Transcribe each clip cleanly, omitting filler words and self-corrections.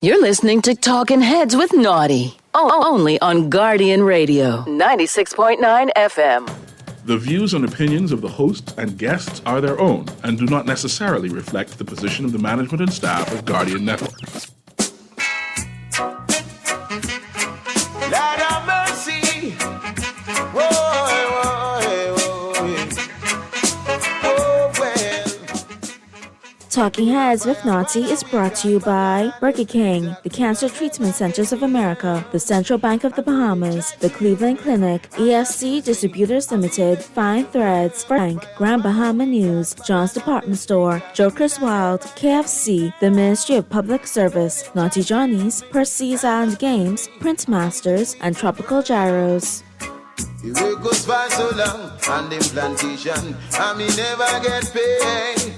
You're listening to Talking Heads with Naughty. Only on Guardian Radio, 96.9 FM. The views and opinions of the hosts and guests are their own and do not necessarily reflect the position of the management and staff of Guardian Network. Lord have mercy. Whoa, whoa, whoa, well. Talking Heads with Naughty is brought to you by Burger King, the Cancer Treatment Centers of America, the Central Bank of the Bahamas, the Cleveland Clinic, ESC Distributors Limited, Fine Threads, Frank, Grand Bahama News, John's Department Store, Joker's Wild, KFC, the Ministry of Public Service, Naughty Johnny's, Percy's Island Games, Print Masters, and Tropical Gyros. The work goes by so long on them plantation, and me never get paid.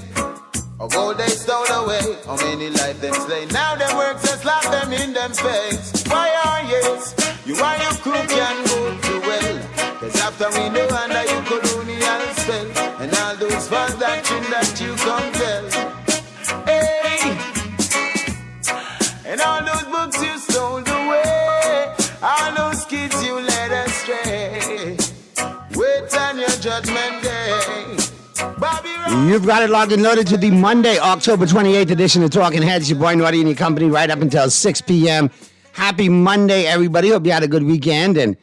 Or gold they stole away, how many life them slay. Now them work just slap them in them face. Why are yes, you and your crew can go too well. Cause after we know under you colonial spell, and all those false doctrine that you compel. Hey, and all those books you stole away, all those kids you led astray. Wait on your judgment day. You've got it locked and loaded to the Monday, October 28th edition of Talking Heads. Your boy Naughty and your company right up until 6 p.m. Happy Monday, everybody. Hope you had a good weekend. And,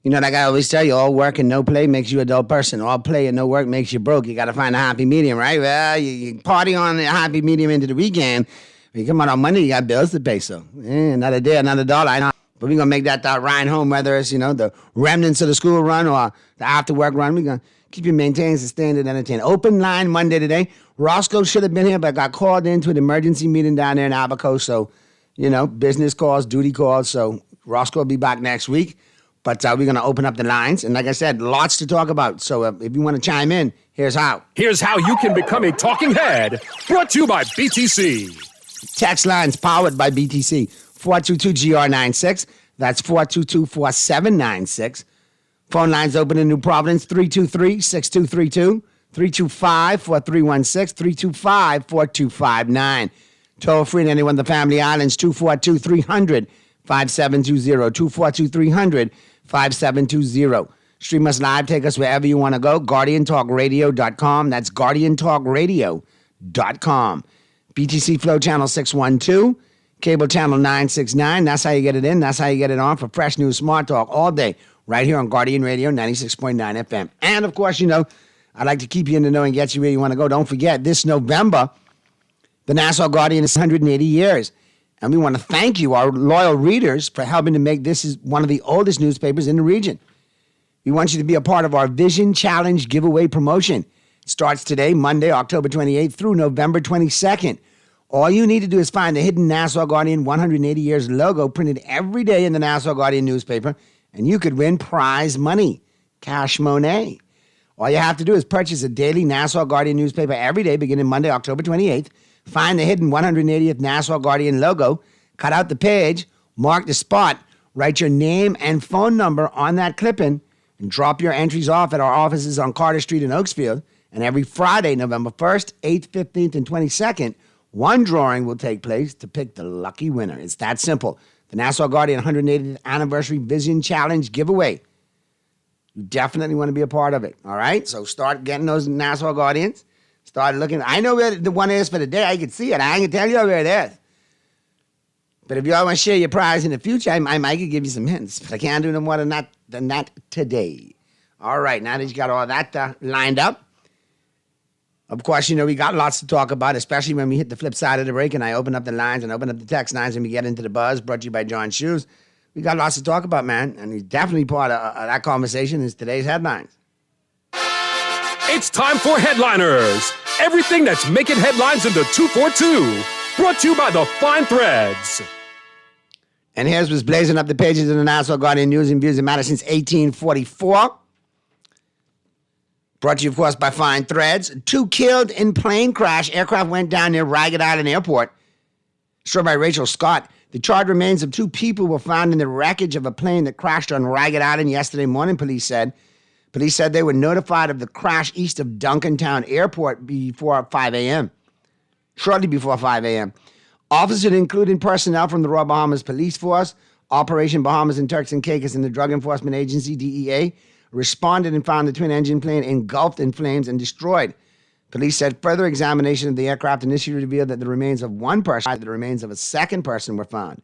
you know, like I always tell you, all work and no play makes you a dull person. All play and no work makes you broke. You got to find a happy medium, right? Well, you party on the happy medium into the weekend. When you come out on Monday, you got bills to pay. So, another day, another dollar. I know. But we're going to make that ride home, whether it's, you know, the remnants of the school run or the after work run. We're going to keep you maintained, sustained, and entertained. Open line Monday today. Roscoe should have been here, but got called into an emergency meeting down there in Abaco. So, you know, business calls, duty calls. So Roscoe will be back next week. But we're going to open up the lines. And like I said, lots to talk about. So if you want to chime in, here's how. Here's how you can become a talking head. Brought to you by BTC. Text lines powered by BTC. 422-GR96. That's 422-4796. Phone lines open in New Providence, 323-6232, 325-4316, 325-4259. Toll free to anyone in the Family Islands, 242-300-5720, 242-300-5720. Stream us live, take us wherever you want to go, GuardianTalkRadio.com. That's GuardianTalkRadio.com. BTC Flow Channel 612, Cable Channel 969. That's how you get it in. That's how you get it on for fresh news, smart talk all day. Right here on Guardian Radio, 96.9 FM. And, of course, you know, I like to keep you in the know and get you where you want to go. Don't forget, this November, the Nassau Guardian is 180 years. And we want to thank you, our loyal readers, for helping to make this is one of the oldest newspapers in the region. We want you to be a part of our Vision Challenge giveaway promotion. It starts today, Monday, October 28th through November 22nd. All you need to do is find the hidden Nassau Guardian 180 years logo printed every day in the Nassau Guardian newspaper, and you could win prize money, cash money. All you have to do is purchase a daily Nassau Guardian newspaper every day beginning Monday, October 28th. Find the hidden 180th Nassau Guardian logo, cut out the page, mark the spot, write your name and phone number on that clipping, and drop your entries off at our offices on Carter Street in Oaksfield. And every Friday, November 1st, 8th, 15th, and 22nd, one drawing will take place to pick the lucky winner. It's that simple. The Nassau Guardian 180th Anniversary Vision Challenge giveaway. You definitely want to be a part of it, all right? So start getting those Nassau Guardians. Start looking. I know where the one is for the day. I can see it. I can tell you where it is. But if you all want to share your prize in the future, I might give you some hints. But I can't do no more than that today. All right, now that you got all that lined up, of course, you know, we got lots to talk about, especially when we hit the flip side of the break and I open up the lines and open up the text lines and we get into the buzz, brought to you by John Shoes. We got lots to talk about, man. And he's definitely part of that conversation is today's headlines. It's time for Headliners. Everything that's making headlines in the 242. Brought to you by the Fine Threads. And here's what's blazing up the pages of the Nassau Guardian News and Views that matter since 1844. Brought to you, of course, by Fine Threads. 2 killed in plane crash. Aircraft went down near Ragged Island Airport. Story by Rachel Scott. The charred remains of 2 people were found in the wreckage of a plane that crashed on Ragged Island yesterday morning, police said. Police said they were notified of the crash east of Duncantown Airport before 5 a.m. Shortly before 5 a.m. Officers, including personnel from the Royal Bahamas Police Force, Operation Bahamas and Turks and Caicos, and the Drug Enforcement Agency, DEA, responded and found the twin-engine plane engulfed in flames and destroyed. Police said further examination of the aircraft initially revealed that the remains of one person, the remains of a second person were found.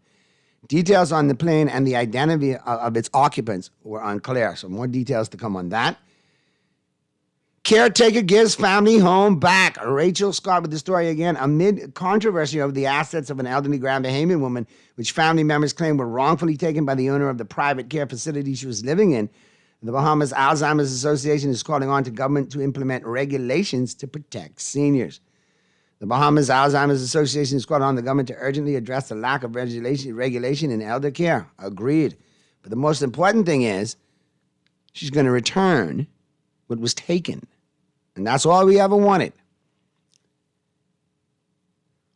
Details on the plane and the identity of its occupants were unclear, so more details to come on that. Caretaker gives family home back. Rachel Scott with the story again. Amid controversy over the assets of an elderly Grand Bahamian woman, which family members claim were wrongfully taken by the owner of the private care facility she was living in, the Bahamas Alzheimer's Association is calling on to government to implement regulations to protect seniors. The Bahamas Alzheimer's Association is calling on the government to urgently address the lack of regulation in elder care. Agreed. But the most important thing is she's going to return what was taken. And that's all we ever wanted.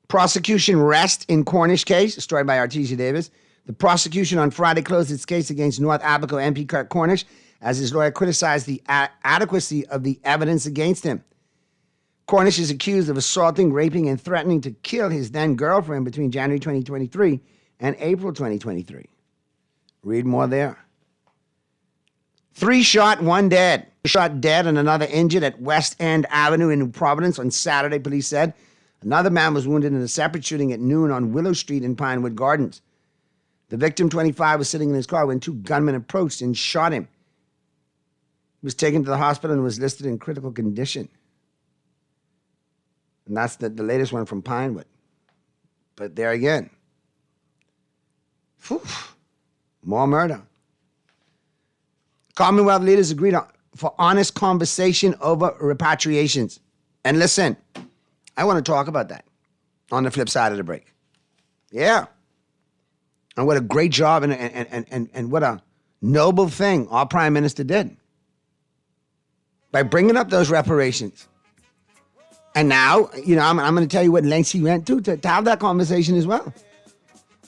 Prosecution rests in Cornish case, a story by Artesia Davis. The prosecution on Friday closed its case against North Abaco MP Kirk Cornish as his lawyer criticized the adequacy of the evidence against him. Cornish is accused of assaulting, raping, and threatening to kill his then-girlfriend between January 2023 and April 2023. Read more there. 3 shot, 1 dead. Shot dead and another injured at West End Avenue in New Providence on Saturday, police said. Another man was wounded in a separate shooting at noon on Willow Street in Pinewood Gardens. The victim, 25, was sitting in his car when 2 gunmen approached and shot him. He was taken to the hospital and was listed in critical condition. And that's the latest one from Pinewood. But there again. More murder. Commonwealth leaders agreed for honest conversation over repatriations. And listen, I want to talk about that on the flip side of the break. Yeah. And what a great job and what a noble thing our prime minister did by bringing up those reparations. And now, I'm going to tell you what lengths he went to have that conversation as well.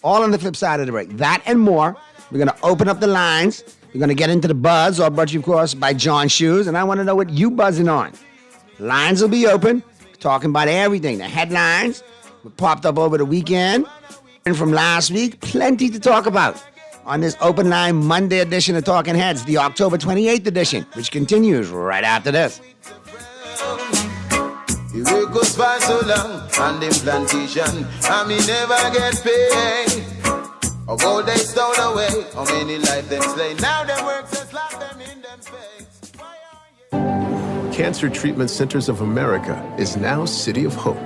All on the flip side of the break. That and more. We're going to open up the lines. We're going to get into the buzz, all brought to you, of course, by John Shoes. And I want to know what you buzzing on. Lines will be open. Talking about everything. The headlines popped up over the weekend. And from last week, plenty to talk about on this Open Line Monday edition of Talking Heads, the October 28th edition, which continues right after this. The work goes by so long on them plantation, and me never get paid. A gold they stole away, how many life them slay. Now them work just slap them in them face. Cancer Treatment Centers of America is now City of Hope,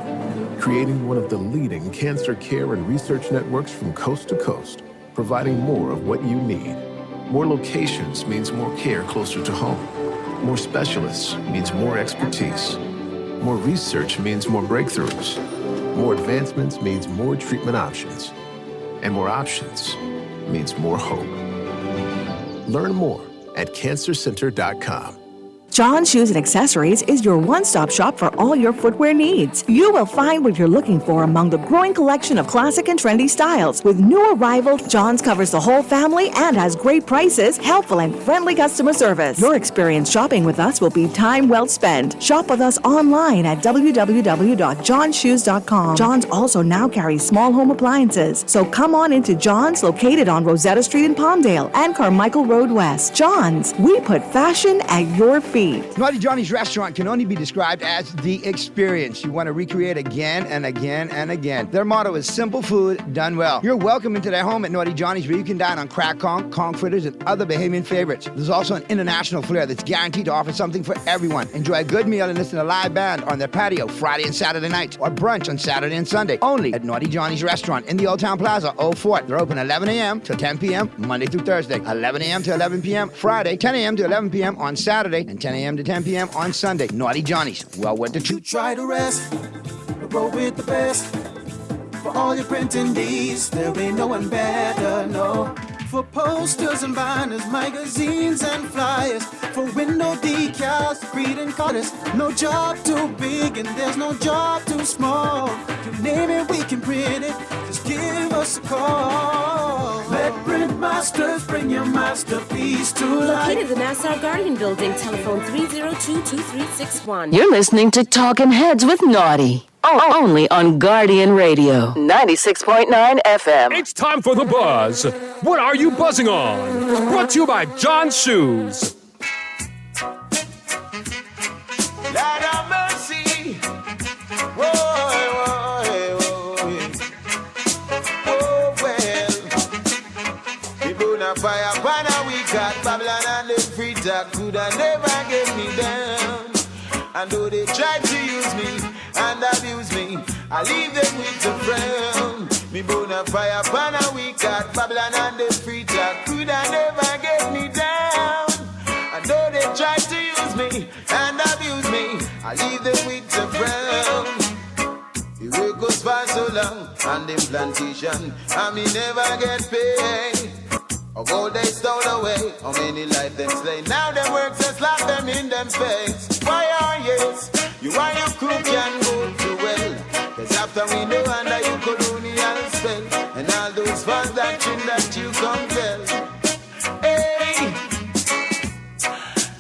creating one of the leading cancer care and research networks from coast to coast, providing more of what you need. More locations means more care closer to home. More specialists means more expertise. More research means more breakthroughs. More advancements means more treatment options. And more options means more hope. Learn more at cancercenter.com. John Shoes and Accessories is your one-stop shop for all your footwear needs. You will find what you're looking for among the growing collection of classic and trendy styles. With new arrivals, John's covers the whole family and has great prices, helpful and friendly customer service. Your experience shopping with us will be time well spent. Shop with us online at www.johnshoes.com. John's also now carries small home appliances. So come on into John's, located on Rosetta Street in Palmdale and Carmichael Road West. John's, we put fashion at your feet. Naughty Johnny's restaurant can only be described as the experience you want to recreate again and again and again. Their motto is simple food done well. You're welcome into their home at Naughty Johnny's, where you can dine on crack conch, conch fritters, and other Bahamian favorites. There's also an international flair that's guaranteed to offer something for everyone. Enjoy a good meal and listen to a live band on their patio Friday and Saturday nights, or brunch on Saturday and Sunday, only at Naughty Johnny's restaurant in the Old Town Plaza, Old Fort. They're open 11 a.m. till 10 p.m. Monday through Thursday, 11 a.m. to 11 p.m. Friday, 10 a.m. to 11 p.m. on Saturday, and 10 a.m. to 10 p.m. on Sunday. Naughty Johnny's, well worth the You try to rest, roll with the best. For all your printing needs, there ain't no one better, no. For posters and banners, magazines and flyers, for window decals, greeting cards. No job too big and there's no job too small. You name it, we can print it. Just give us a call. Let print my masters, bring your masterpiece to life. Located in the Nassau Guardian Building, telephone 302-2361. You're listening to Talking Heads with Naughty. Only on Guardian Radio, 96.9 FM. It's time for The Buzz. What are you buzzing on? Brought to you by John's Shoes. Lord have mercy. Whoa, whoa, well. People na fire, pana we got Babylon and the free talk coulda never get me down. And though they try to use me and abuse me, I leave them with the frown. Me bona fire, pana we got Babylon and the free talk coulda never get me down. And though they try to use me and abuse me, I leave them with the frown. The work goes for so long on them plantation, and me never get paid. Of all they stole away, how many life them slay? Now them work to slap them in them face. Why are yes, you and your crew can go too well. Cause after we know under you colonial spell, and all those false doctrine that you compel. Hey,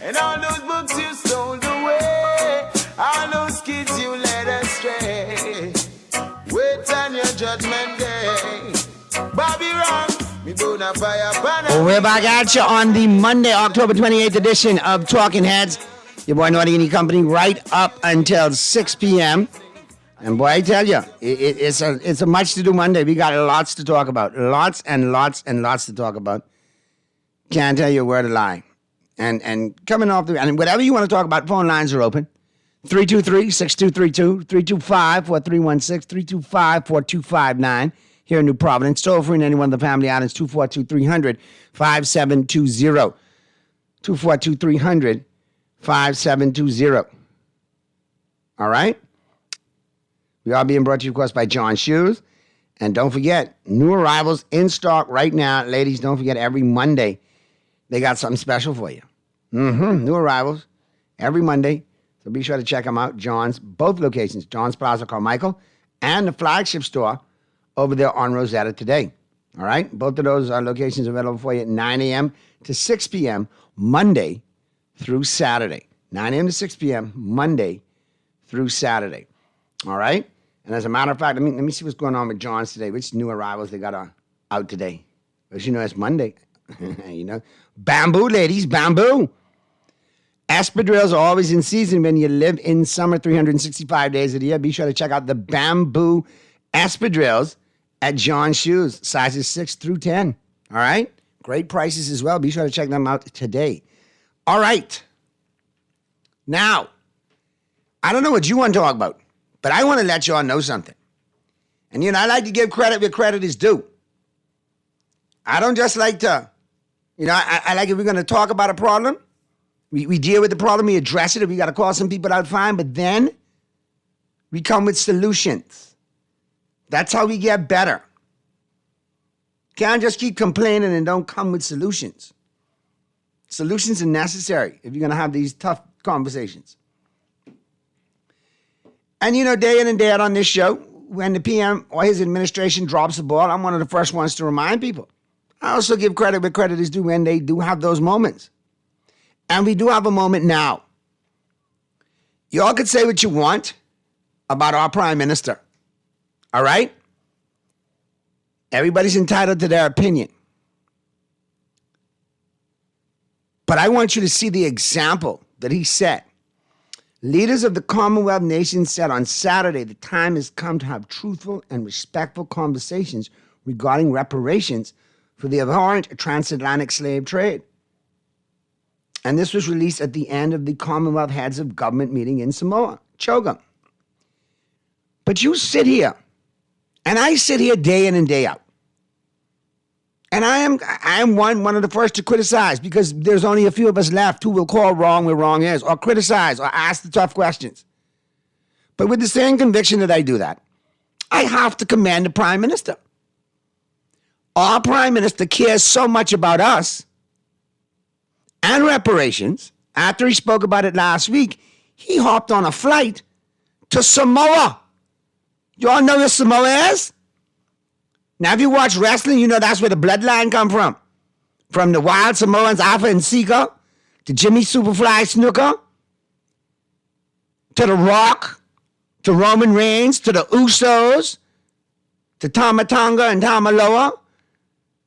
and all those books you stole away, all those kids you led astray. Wait on your judgment day. Bobby Rock. Well, we're back at you on the Monday, October 28th edition of Talking Heads. Your boy Naughty and company right up until 6 p.m. And boy, I tell you, it's a much to do Monday. We got lots to talk about. Lots and lots and lots to talk about. Can't tell you where to lie. And coming off and whatever you want to talk about, phone lines are open. 323-6232, 325-4316, 325-4259. Here in New Providence. Toll free in any one of the family islands, 242-300-5720. 242-300-5720. All right? We are being brought to you, of course, by John's Shoes. And don't forget, new arrivals in stock right now. Ladies, don't forget, every Monday, they got something special for you. New arrivals every Monday. So be sure to check them out. John's, both locations, John's Plaza Carmichael and the flagship store over there on Rosetta today. All right? Both of those locations are available for you at 9 a.m. to 6 p.m. Monday through Saturday. 9 a.m. to 6 p.m. Monday through Saturday. All right? And as a matter of fact, let me see what's going on with John's today. Which new arrivals they got out today? Because you know it's Monday. You know? Bamboo, ladies, bamboo. Espadrilles are always in season when you live in summer 365 days of the year. Be sure to check out the bamboo espadrilles at John's Shoes, sizes 6 through 10. All right? Great prices as well. Be sure to check them out today. All right. Now, I don't know what you want to talk about, but I want to let y'all know something. And, you know, I like to give credit where credit is due. I don't just like to, you know, I like if we're going to talk about a problem, we deal with the problem, we address it. If we got to call some people out, fine. But then we come with solutions. That's how we get better. Can't just keep complaining and don't come with solutions. Solutions are necessary if you're going to have these tough conversations. And, you know, day in and day out on this show, when the PM or his administration drops the ball, I'm one of the first ones to remind people. I also give credit where credit is due when they do have those moments. And we do have a moment now. Y'all could say what you want about our prime minister. All right? Everybody's entitled to their opinion. But I want you to see the example that he set. Leaders of the Commonwealth nations said on Saturday the time has come to have truthful and respectful conversations regarding reparations for the abhorrent transatlantic slave trade. And this was released at the end of the Commonwealth Heads of Government meeting in Samoa, CHOGM. But you sit here, and I sit here day in and day out. And I am one of the first to criticize because there's only a few of us left who will call wrong where wrong is, or criticize, or ask the tough questions. But with the same conviction that I do that, I have to commend the Prime Minister. Our Prime Minister cares so much about us and reparations. After he spoke about it last week, he hopped on a flight to Samoa. Y'all know where Samoa is? Now, if you watch wrestling, you know that's where the bloodline come from. From the Wild Samoans, Alpha and Sika, to Jimmy Superfly Snooker, to The Rock, to Roman Reigns, to the Usos, to Tama Tonga and Tamaloa,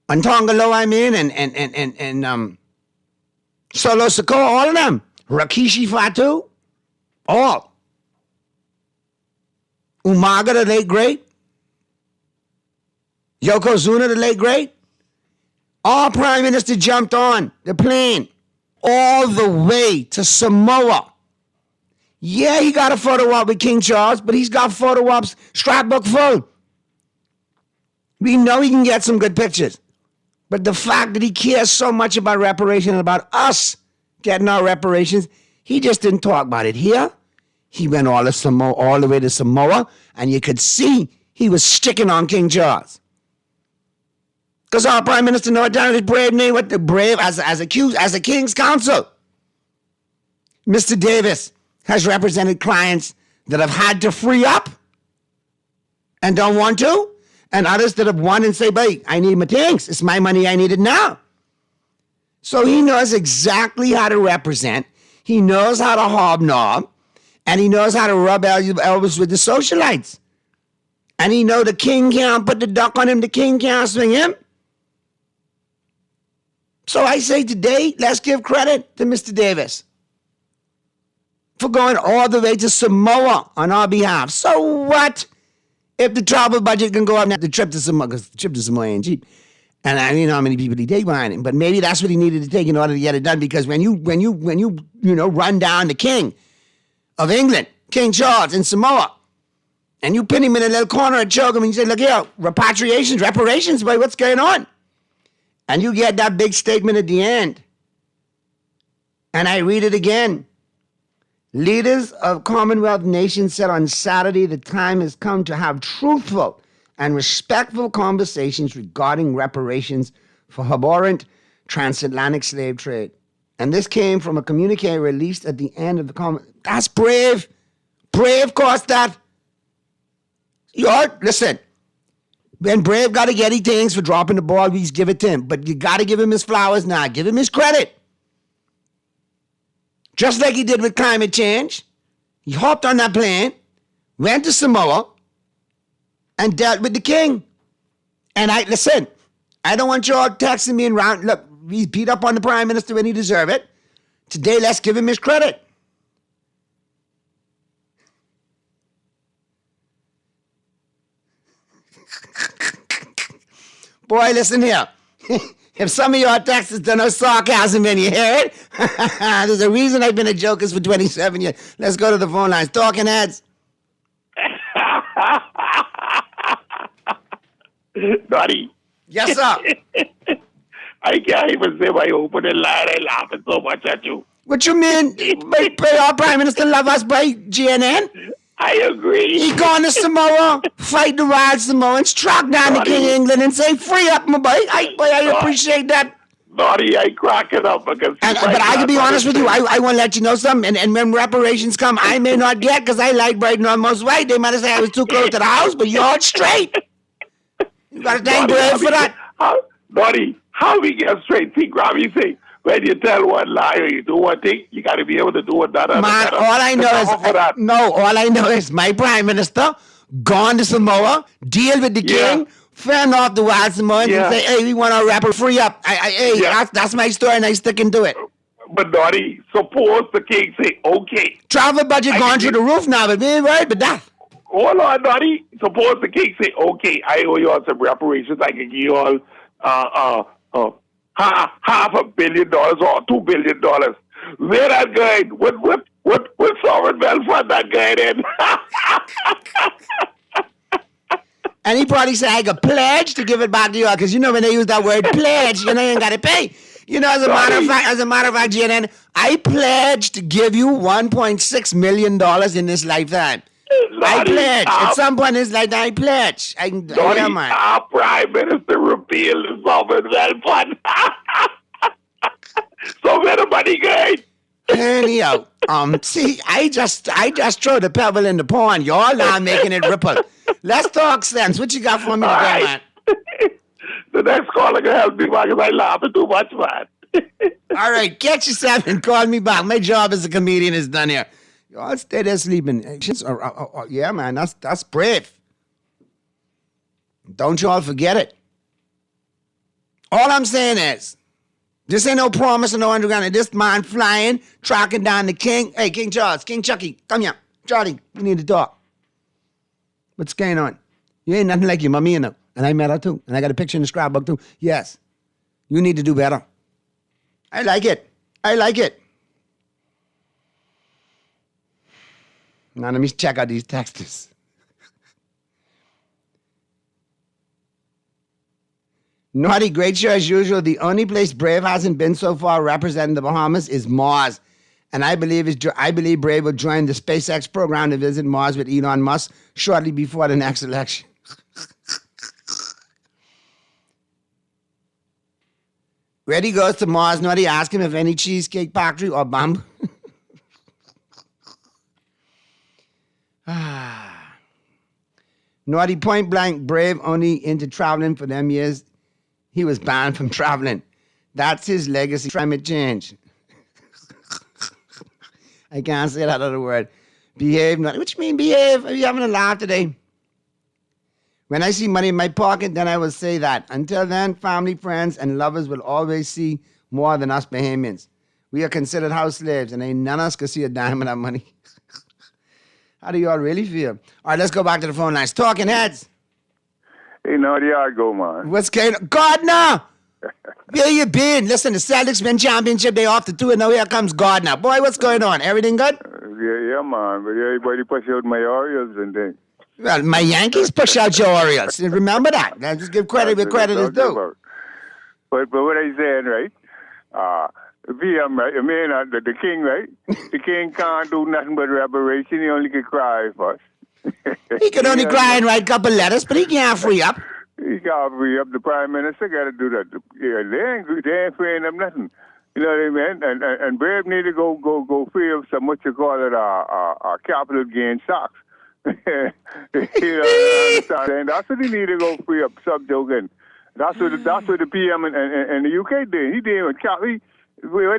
and Tongaloa, and Solo Sikoa, all of them. Rikishi Fatu, all. Umaga, the late great. Yokozuna, the late great. All prime minister jumped on the plane all the way to Samoa. Yeah, he got a photo op with King Charles, but he's got photo ops scrapbook full. We know he can get some good pictures. But the fact that he cares so much about reparations and about us getting our reparations, he just didn't talk about it here. He went all the way to Samoa, and you could see he was sticking on King Charles. Because our prime minister know what his brave name, what the brave as a king's counsel. Mr. Davis has represented clients that have had to free up and don't want to, and others that have won and say, "Hey, I need my things. It's my money. I need it now." So he knows exactly how to represent. He knows how to hobnob, and he knows how to rub elbows with the socialites. And he know the king can't put the duck on him. The king can't swing him. So I say today, let's give credit to Mr. Davis for going all the way to Samoa on our behalf. So what if the travel budget can go up now? The trip to Samoa, because the trip to Samoa ain't cheap. And I don't know how many people he take behind him, but maybe that's what he needed to take in order to get it done. Because when you run down the king of England, King Charles in Samoa, and you pin him in a little corner and choke him, and you say, "Look here, repatriations, reparations, boy, what's going on?" And you get that big statement at the end. And I read it again. Leaders of Commonwealth nations said on Saturday the time has come to have truthful and respectful conversations regarding reparations for abhorrent transatlantic slave trade. And this came from a communique released at the end of the That's brave. Brave caused that. Listen. When Brave got to get his things for dropping the ball, we just give it to him. But you got to give him his flowers now. Give him his credit. Just like he did with climate change. He hopped on that plane, went to Samoa, and dealt with the king. And I don't want you all texting me and round. Look, he's beat up on the prime minister when he deserved it. Today, let's give him his credit. Boy, listen here. If some of your texts don't know sarcasm when you hear it, there's a reason I've been a joker for 27 years. Let's go to the phone lines. Talking Heads. Noddy. Yes, sir. I can't even say my opening line. I'm laughing so much at you. What you mean? By our Prime Minister love us by GNN? I agree. He gone to Samoa, fight the wild Samoans, track down the King of England and say, "Free up, my boy." I appreciate that. Noddy, I crack it up because... But I can be honest with you. I want to let you know something. And when reparations come, I may not get because I like Brighton almost white. They might have said I was too close to the house, but you're straight. You got to thank Brave for that. Noddy, how we get straight? See, Grammy say, when you tell one lie or you do one thing, you got to be able to do another. Man, all I know is my Prime Minister gone to Samoa, deal with the king, fend off the wild Samoans and say, "Hey, we want our rapper free up." That's my story and I sticking to it. But Noddy, suppose the king say, "Okay." Travel budget gone through the roof now, but we ain't worried about that. Hold on, Noddy. Suppose the king say, "Okay, I owe you all some reparations. I can give you all $500 million or $2 billion. Where that guy? What sovereign wealth fund that guy in? And he probably said, "I could pledge to give it back to you," because when they use that word pledge, you ain't got to pay. As a matter of fact, GNN, I pledge to give you $1.6 million in this lifetime. I pledge. At some point in his lifetime, I pledge. Our Prime Minister repealed the sovereign wealth fund. So where the money going? Anyhow, see, I just throw the pebble in the pond. Y'all now making it ripple. Let's talk sense. What you got for me today, man? The next caller can help me because I laughing too much, man. All right, get yourself and call me back. My job as a comedian is done here. Y'all stay there sleeping. Yeah, man, that's brave. Don't y'all forget it. All I'm saying is, this ain't no promise of no underground. This man flying, tracking down the king. Hey, King Charles, King Chucky, come here. Charlie, we need to talk. What's going on? You ain't nothing like your mommy, you know. And I met her too. And I got a picture in the scrapbook too. Yes. You need to do better. I like it. I like it. Now let me check out these texts. Naughty, great show as usual. The only place Brave hasn't been so far representing the Bahamas is Mars. And I believe Brave will join the SpaceX program to visit Mars with Elon Musk shortly before the next election. Ready goes to Mars. Naughty, ask him if any Cheesecake Factory or Bamboo. Naughty, point blank, Brave only into traveling for them years. He was banned from traveling. That's his legacy. Climate change. I can't say that other word. Behave. What you mean behave? Are you having a laugh today? When I see money in my pocket, then I will say that. Until then, family, friends, and lovers will always see more than us Bahamians. We are considered house slaves, and ain't none of us can see a dime of that money. How do you all really feel? All right, let's go back to the phone lines. Talking Heads. Hey, Naughty, I go, man. What's going on? Gardner! Where you been? Listen, the Celtics win championship. They off the 2 and now here comes Gardner. Boy, what's going on? Everything good? Yeah, man. But everybody push out my Orioles and things. Well, my Yankees push out your Orioles. Remember that. Now just give credit where credit is due. But what I saying, right? VM, right? I mean, the king, right? The king can't do nothing but reparation. He only can cry for us. He can only cry and write a couple letters, but he can't free up. He can't free up. The prime minister got to do that. Yeah, they ain't freeing up nothing. You know what I mean? And Brave need to go free up some, what you call it, capital gain stocks. You know, and that's what he need to go free up, sub-token. That's what the PM in the UK did. He did what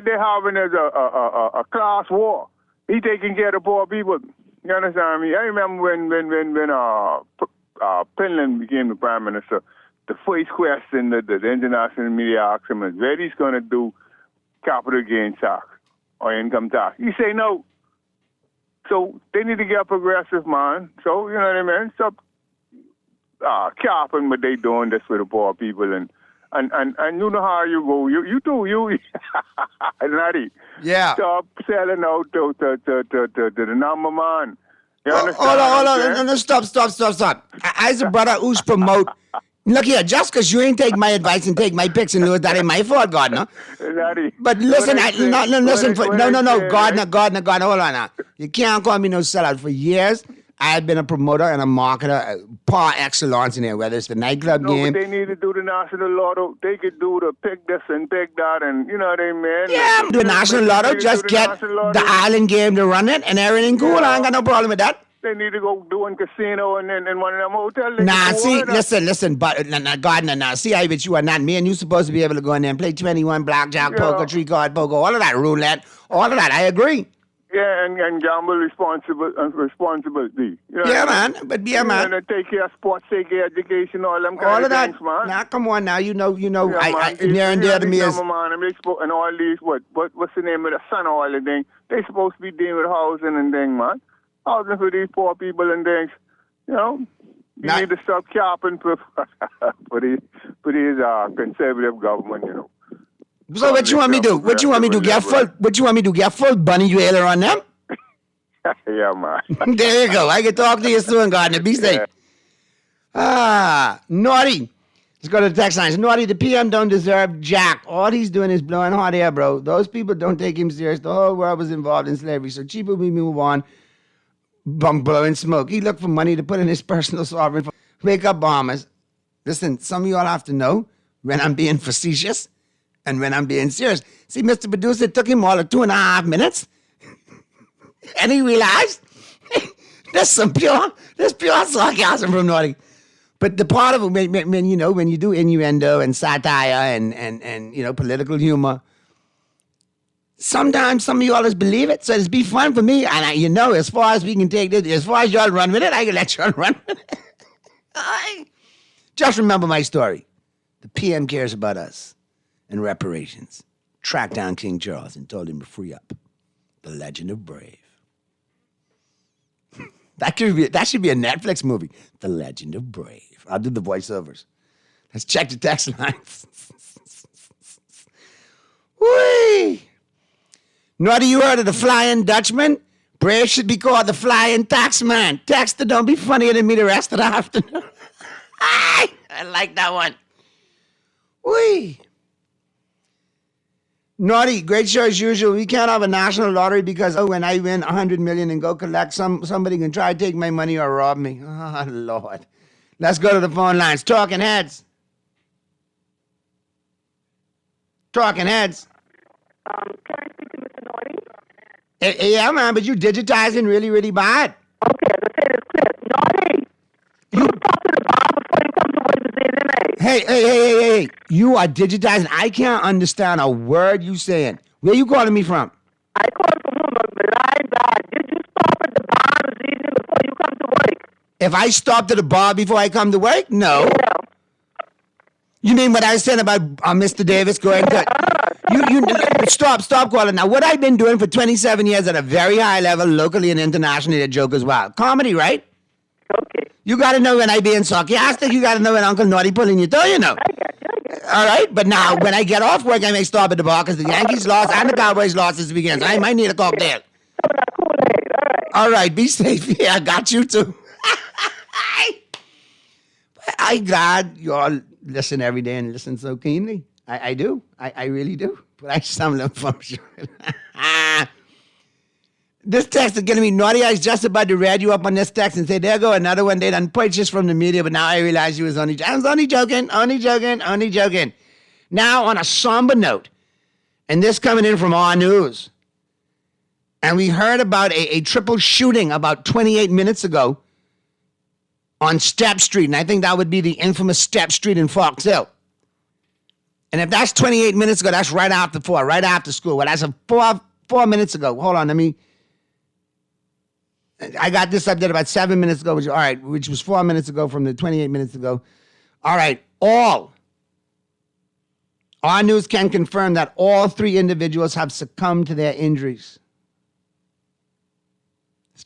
they're having is a class war. He taking care of the poor people. You understand me? I remember when Finland became the prime minister, the first question that the international media asked him is whether he's going to do capital gain tax or income tax. He say no. So they need to get progressive, man. So, you know what I mean? Stop capping what they doing this for the poor people. And you know how you go. You too, Natty. Yeah. Stop selling out to the number man. You understand? Hold on. No, stop. As a brother who's promote. Look here, just because you ain't take my advice and take my picks and lose, that ain't my fault, Gardner. But listen, Gardner, hold on now. You can't call me no sellout. For years, I've been a promoter and a marketer par excellence in here, whether it's the nightclub game. But they need to do the national lotto. They could do the pick this and pick that, and you know what I mean? Yeah, the national lotto. Just get the island game to run it, and everything cool. I ain't got no problem with that. They need to go do a casino and one of them hotels. Listen, but Gardner, now, see, I bet you are not me, and you supposed to be able to go in there and play 21, blackjack, poker, tree card, poker, all of that, roulette, all of that. I agree. Yeah, and gamble responsibility. You know man. And take care of sports, take care of education, all them kind of things, man. Now, come on, now, you know, yeah, near and dear to me is... And all these, what's the name of the sun, all the things. They supposed to be dealing with housing and things, man. Housing for these poor people and things. You know, you need to stop capping for these conservative government, you know. So what you want me to do? What you want me to do? Get full bunny trailer on them? Yeah, man. There you go. I can talk to you soon, Gardner. Be safe. Naughty. Let's go to the text lines. Naughty, the PM don't deserve jack. All he's doing is blowing hot air, bro. Those people don't take him serious. The whole world was involved in slavery. So cheaper we move on. Blowing smoke. He looked for money to put in his personal sovereign. Wake up, Bahamas. Listen, some of you all have to know when I'm being facetious and when I'm being serious. See, Mr. Producer, it took him all of 2.5 minutes. And he realized there's pure sarcasm from Naughty. But the part of it, when you do innuendo and satire and political humor, sometimes some of y'all just believe it. So it's be fun for me. And as far as we can take this, as far as y'all run with it, I can let y'all run with it. Just remember my story. The PM cares about us and reparations. Tracked down King Charles and told him to free up. The Legend of Brave. That should be a Netflix movie. The Legend of Brave. I'll do the voiceovers. Let's check the text lines. Whee! Naughty, you heard of the Flying Dutchman? Brave should be called the Flying Taxman. Texter, don't be funnier than me the rest of the afternoon. I like that one. Whee! Naughty, great show as usual. We can't have a national lottery because when I win $100 million and go collect, somebody can try to take my money or rob me. Oh, Lord. Let's go to the phone lines. Talking heads. Talking heads. Can I speak to Mr. Naughty? Yeah, man, but you digitizing really, really bad. Okay, as I said, it's clear. Naughty! You talk to the bar before you come to work this evening. Hey. You are digitizing. I can't understand a word you saying. Where you calling me from? I called from home, but God, did you stop at the bar this evening before you come to work? If I stopped at the bar before I come to work? No. Yeah. You mean what I was saying about Mr. Davis going to... Stop calling. Now, what I've been doing for 27 years at a very high level, locally and internationally, that joke as well. Comedy, right? Okay. You got to know when I being sarcastic. You got to know when Uncle Naughty pulling your toe, I got you. All right? But now, when I get off work, I may stop at the bar because the Yankees lost and the Cowboys lost this weekend. So I might need a cocktail. All right, be safe. Yeah, I got you too. I'm glad you all listen every day and listen so keenly. I do. I really do. But I stumble from sure. This text is getting me naughty. I was just about to read you up on this text and say, there go another one they done purchased from the media, but now I realize you was only joking. Now, on a somber note, and this coming in from our news, and we heard about a triple shooting about 28 minutes ago on Step Street, and I think that would be the infamous Step Street in Fox Hill. And if that's 28 minutes ago, that's right after school. Well, that's 4 minutes ago. Hold on, I got this update about 7 minutes ago, which was 4 minutes ago from the 28 minutes ago. All right, our news can confirm that all 3 individuals have succumbed to their injuries.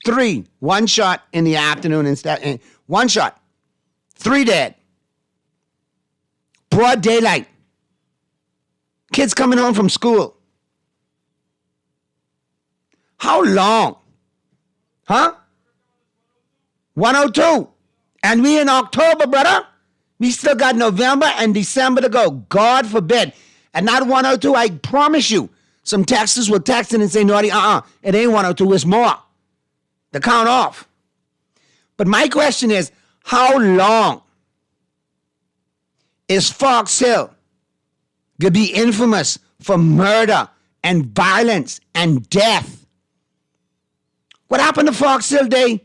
3, 1 shot in the afternoon instead. 1 shot, 3 dead. Broad daylight. Kids coming home from school. How long? Huh? 102. And we in October, brother. We still got November and December to go. God forbid. And not 102, I promise you. Some texters will text in and say, Naughty, it ain't 102, it's more. The count off. But my question is, how long is Fox Hill going to be infamous for murder and violence and death? What happened to Fox Hill Day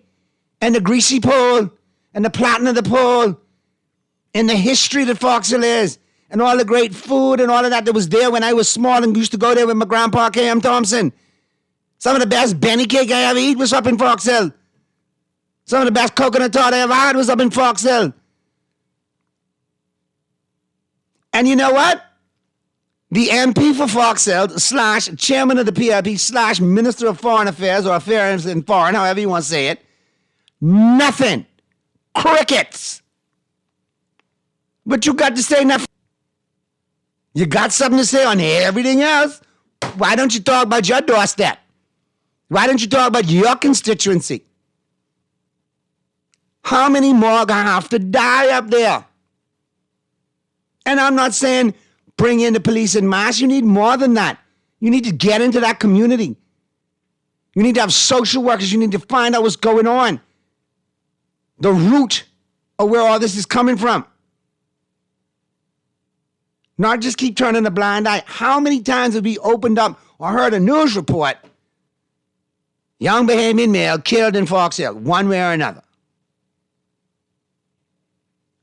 and the greasy pole and the platinum of the pole and the history that Fox Hill is and all the great food and all of that was there when I was small and used to go there with my grandpa, K.M. Thompson. Some of the best Benny cake I ever eat was up in Fox Hill. Some of the best coconut tart I ever had was up in Fox Hill. And you know what? The MP for Fox Hill / chairman of the PRP / Minister of Foreign Affairs or Affairs in Foreign, however you want to say it, nothing. Crickets. But you got to say nothing. You got something to say on everything else. Why don't you talk about your doorstep? Why don't you talk about your constituency? How many more gonna have to die up there? And I'm not saying bring in the police en masse. You need more than that. You need to get into that community. You need to have social workers. You need to find out what's going on. The root of where all this is coming from. Not just keep turning a blind eye. How many times have we opened up or heard a news report? Young Bahamian male killed in Fox Hill, one way or another.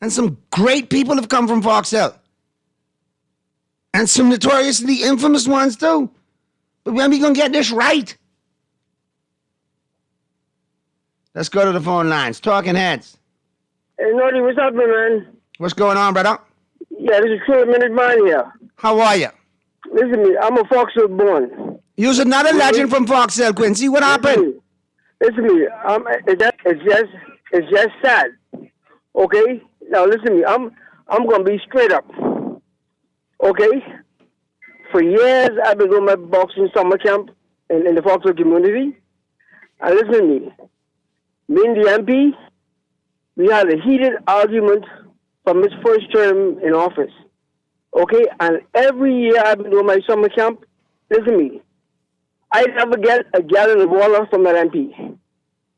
And some great people have come from Fox Hill. And some notoriously infamous ones too. But when are we going to get this right? Let's go to the phone lines. Talking Heads. Hey, Naughty, what's up, man? What's going on, brother? Yeah, this is True Minute Man here. How are you? Listen to me, I'm a Fox Hill born. You're another legend from Fox Hill, Quincy. What happened? Listen to me, it's just sad. Okay? Now listen to me, I'm gonna be straight up. Okay? For years I've been doing my boxing summer camp in the Fox Hill community. And listen to me. Me and the MP, we had a heated argument from his first term in office. Okay? And every year I've been doing my summer camp, listen to me, I never get a gallon of water from that MP.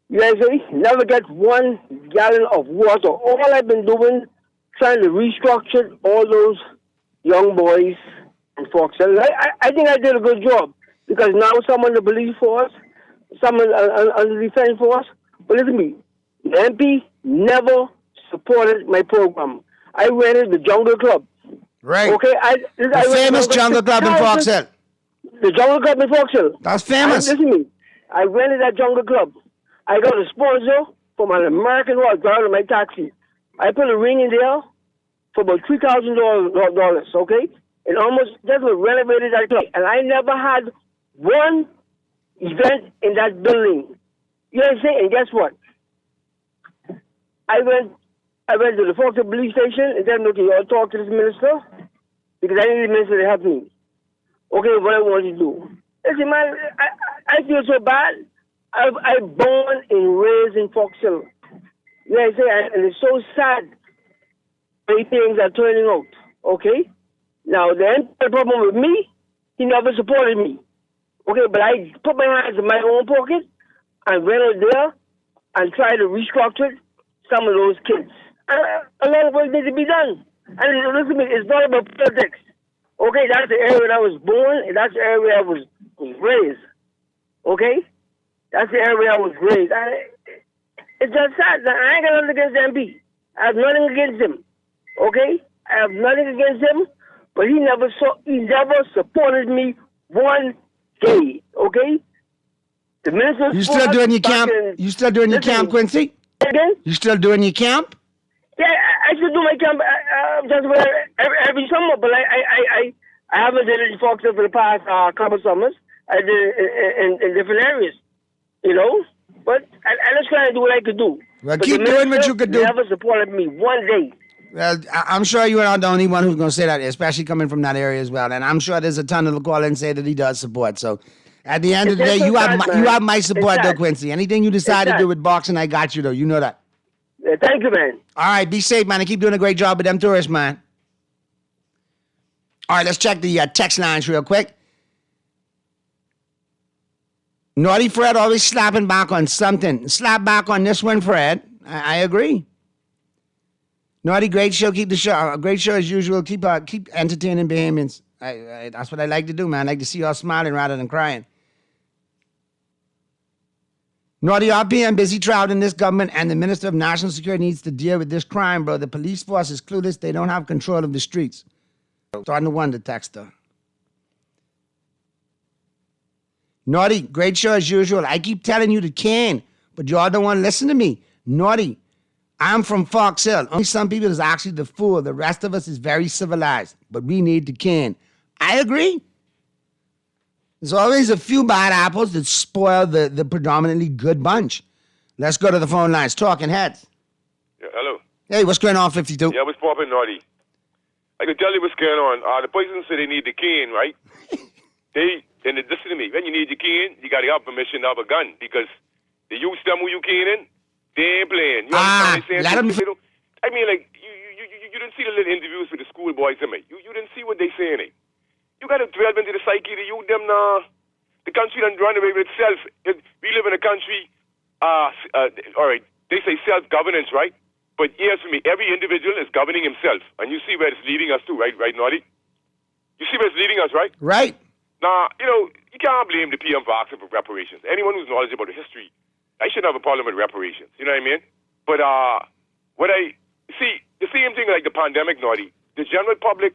You guys see? Never get 1 gallon of water. All I've been doing, trying to restructure all those young boys in Fox Hill. I think I did a good job because now some on the police force, some on the defense force. But listen to me, the MP never supported my program. I rented the Jungle Club. Right. Okay. The famous Jungle Club in Fox Hill. The Jungle Club in Fox Hill. That's famous. Listen to me. I rented that Jungle Club. I got a sponsor from an American horse driving my taxi. I put a ring in there for about $3,000, okay? And almost just renovated that club. And I never had one event in that building. You know what I'm saying? And guess what? I went to the Fox Hill police station and said, okay, y'all talk to this minister because I need the minister to help me. Okay, what I want to do. Listen, man, I feel so bad. I born and raised in Fox Hill. You know what I'm saying? And it's so sad the way things are turning out. Okay? Now, the problem with me, he never supported me. Okay, but I put my hands in my own pocket and went out there and tried to restructure some of those kids. And a lot of work needs to be done. And listen to me, it's not about politics. Okay, that's the area I was born, and that's the area I was raised. Okay? That's the area I was raised. It's just sad. I ain't got nothing against MP. I have nothing against him. Okay? I have nothing against him, but he never supported me one day. Okay? The minister. You still doing your camp? You still doing your camp, Quincy? Again? You still doing your camp? Yeah, I still do my camp just every summer, but I haven't did it in Fox Hill for the past couple summers. I did it in different areas, you know. But I just trying to do what I could do. Well, but keep doing what you could do. Never supported me one day. Well, I'm sure you are not the only one who's going to say that, especially coming from that area as well. And I'm sure there's a ton that'll call and say that he does support. So at the end of the day, you have my support, though, Quincy. Anything you decide to do with boxing, I got you, though. You know that. Yeah, thank you, man. All right, be safe, man, and keep doing a great job with them tourists, man. All right, let's check the text lines real quick. Naughty Fred always slapping back on something. Slap back on this one, Fred. I agree. Naughty, great show. Keep the show. Great show as usual. Keep entertaining Bahamians. That's what I like to do, man. I like to see y'all smiling rather than crying. Naughty RPM busy trouting this government, and the Minister of National Security needs to deal with this crime, bro. The police force is clueless. They don't have control of the streets. Starting to wonder, texter. Naughty, great show as usual. I keep telling you to can, but y'all don't want to listen to me. Naughty, I'm from Fox Hill. Only some people is actually the fool. The rest of us is very civilized, but we need to can. I agree. There's always a few bad apples that spoil the predominantly good bunch. Let's go to the phone lines. Talking Heads. Yeah, hello. Hey, what's going on, 52? Yeah, what's popping, Naughty? I can tell you what's going on. The person said they need the cane, right? Listen to me. When you need the cane, you got to have permission to have a gun because the youth them who you caning, they ain't playing. You understand what I'm let them... I mean, like, you didn't see the little interviews with the schoolboys, you didn't see what they saying, You got to delve into the psyche of the youth, them now. The country done run away with itself. We live in a country, all right, they say self-governance, right? But yes, for me, every individual is governing himself. And you see where it's leading us to, right, Naughty? You see where it's leading us, right? Right. Now, you can't blame the PM for asking for reparations. Anyone who's knowledgeable about the history, I shouldn't have a problem with reparations. You know what I mean? But, the same thing like the pandemic, Naughty. The general public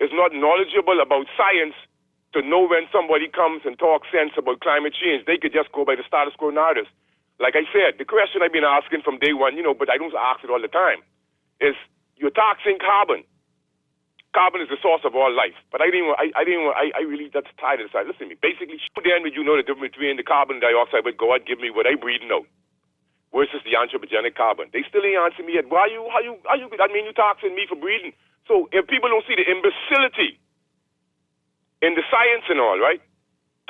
is not knowledgeable about science to know when somebody comes and talks sense about climate change. They could just go by the status quo narratives. Like I said, the question I've been asking from day one, but I don't ask it all the time, is you're taxing carbon. Carbon is the source of all life. But I really, that's tired of the side. Listen to me. Basically, then would you know the difference between the carbon dioxide with God give me what I breathe out versus the anthropogenic carbon? They still ain't answering me yet. Why you you taxing me for breathing. So if people don't see the imbecility in the science and all, right?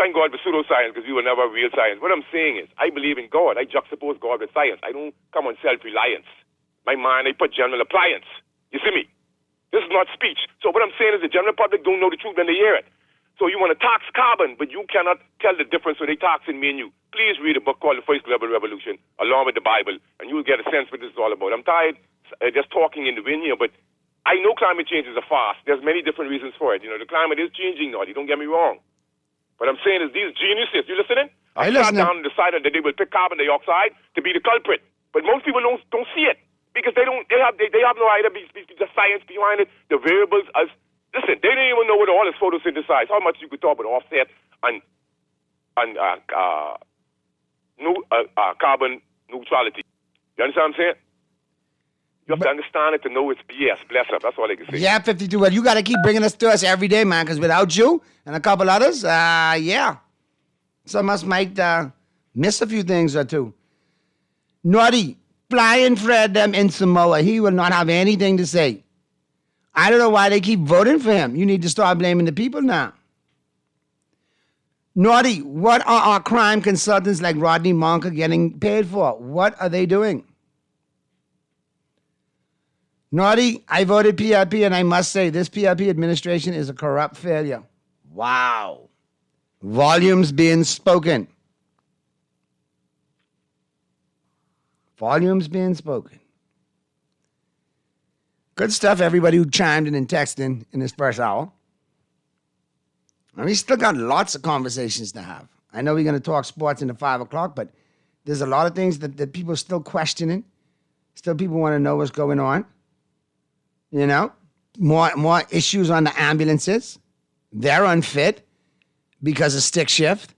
Thank God for pseudoscience because we were never real science. What I'm saying is, I believe in God. I juxtapose God with science. I don't come on self-reliance. My mind, I put general appliance. You see me? This is not speech. So what I'm saying is the general public don't know the truth when they hear it. So you want to tax carbon, but you cannot tell the difference when they taxing me and you. Please read a book called The First Global Revolution, along with the Bible, and you will get a sense what this is all about. I'm tired just talking in the wind here, but I know climate change is a farce. There's many different reasons for it. The climate is changing, Naughty. Don't get me wrong. What I'm saying is these geniuses, you listening? I sat down and decided that they will pick carbon dioxide to be the culprit. But most people don't see it because they have no idea the science behind it, the variables. Listen, they didn't even know what all is photosynthesized. How much you could talk about offset and carbon neutrality. You understand what I'm saying? You have to understand it to know it's BS. Bless up. That's all I can say. Yeah, 52. Well, you got to keep bringing this to us every day, man, because without you and a couple others, some of us might miss a few things or two. Naughty, Flying Fred in Samoa, he will not have anything to say. I don't know why they keep voting for him. You need to start blaming the people now. Naughty, what are our crime consultants like Rodney Monk getting paid for? What are they doing? Naughty, I voted PRP, and I must say, this PRP administration is a corrupt failure. Wow. Volumes being spoken. Volumes being spoken. Good stuff, everybody who chimed in and texted in this first hour. And we still got lots of conversations to have. I know we're going to talk sports into 5 o'clock, but there's a lot of things that people are still questioning. Still people want to know what's going on. More issues on the ambulances. They're unfit because of stick shift.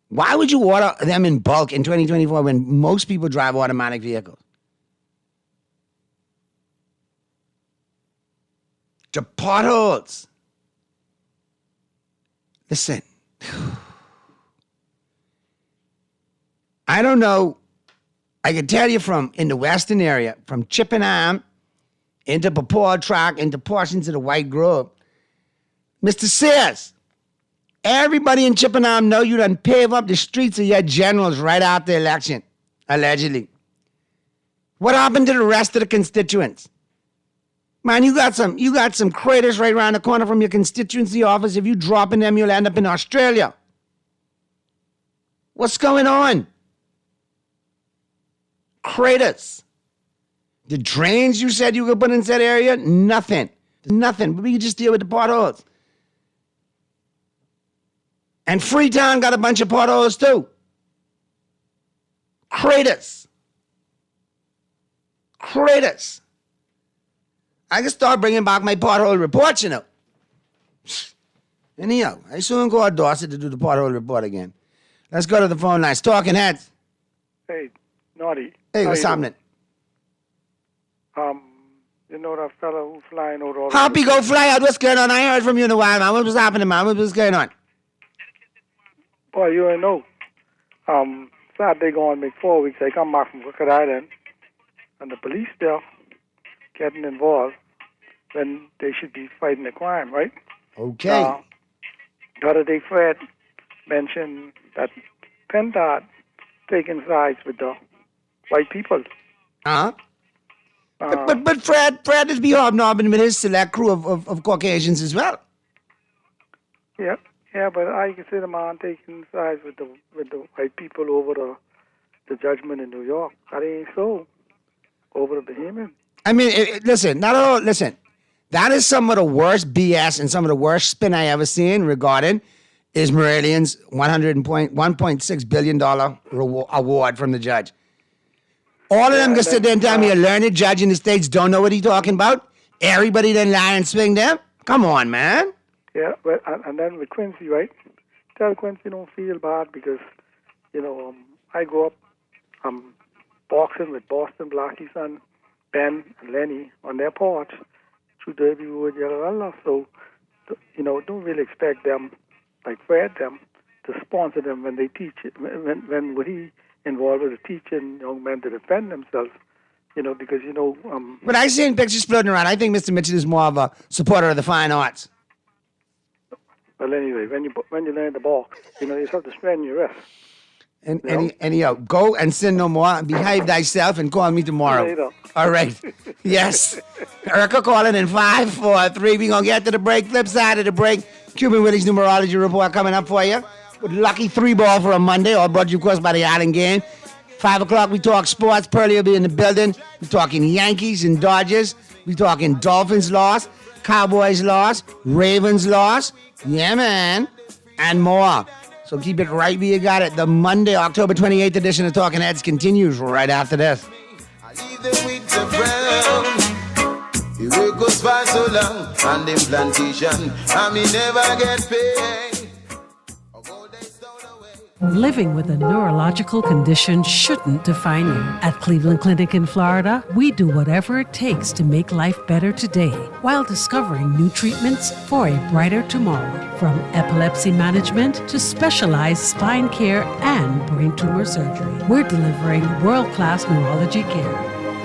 Why would you order them in bulk in 2024 when most people drive automatic vehicles? The potholes. Listen. I don't know. I can tell you from in the western area, from Chippenham into Papaw Track, into portions of the White Grove. Mr. Sears, everybody in Chippenham know you done pave up the streets of your generals right after the election, allegedly. What happened to the rest of the constituents? Man, you got some craters right around the corner from your constituency office. If you drop in them, you'll end up in Australia. What's going on? Craters. The drains you said you could put in that area? Nothing. Nothing. But we could just deal with the potholes. And Freetown got a bunch of potholes too. Craters. Craters. I can start bringing back my pothole reports, Anyhow, I soon go to Dorset to do the pothole report again. Let's go to the phone lines. Talking Heads. Hey, Naughty. Hey, what's happening? That fella who's flying out all Happy go fly out. What's going on? I heard from you in a while, man. What was happening, man? What was going on? Boy, you ain't know. Saturday going make 4 weeks. I come back from Crooked Island, and the police there getting involved when they should be fighting the crime, right? Okay. The other day, Fred mentioned that Pentad taking sides with the white people. Uh-huh. But Fred is be hobnobbing with his select crew of Caucasians as well. Yeah, but I can see the man taking sides with the white people over the judgment in New York. That ain't so. Over the Bahamian. I mean, listen. That is some of the worst BS and some of the worst spin I ever seen regarding Ismailian's $100.6 billion award from the judge. All of them can sit there and tell me a learned judge in the States don't know what he's talking about? Everybody then lie and swing them? Come on, man. Yeah, but and then with Quincy, right? Tell Quincy don't feel bad because, I grew up boxing with Boston Blackie's son, Ben and Lenny, on their porch through Derby Wood, Yellow. So, don't really expect them, like Fred them, to sponsor them when they teach it. When he involved with teaching young men to defend themselves, because, But I seen pictures floating around. I think Mr. Mitchell is more of a supporter of the fine arts. Well, anyway, when you learn the ball, you have to strengthen your wrist. And go and sin no more, and behave thyself, and call me tomorrow. Later. All right. Yes. Erica calling in 543. We're going to get to the break. Flip side of the break. Cuban Willie's numerology report coming up for you. With lucky 3-ball for a Monday, all brought to you, of course, by the Island Game. 5 o'clock, we talk sports. Pearlie will be in the building. We're talking Yankees and Dodgers. We're talking Dolphins loss, Cowboys loss, Ravens loss. Yeah, man. And more. So keep it right where you got it. The Monday, October 28th edition of Talking Heads continues right after this. Leave them with the brown. The work goes by so long on them plantation, and me never get paid. Living with a neurological condition shouldn't define you. At Cleveland Clinic in Florida, we do whatever it takes to make life better today while discovering new treatments for a brighter tomorrow. From epilepsy management to specialized spine care and brain tumor surgery, we're delivering world-class neurology care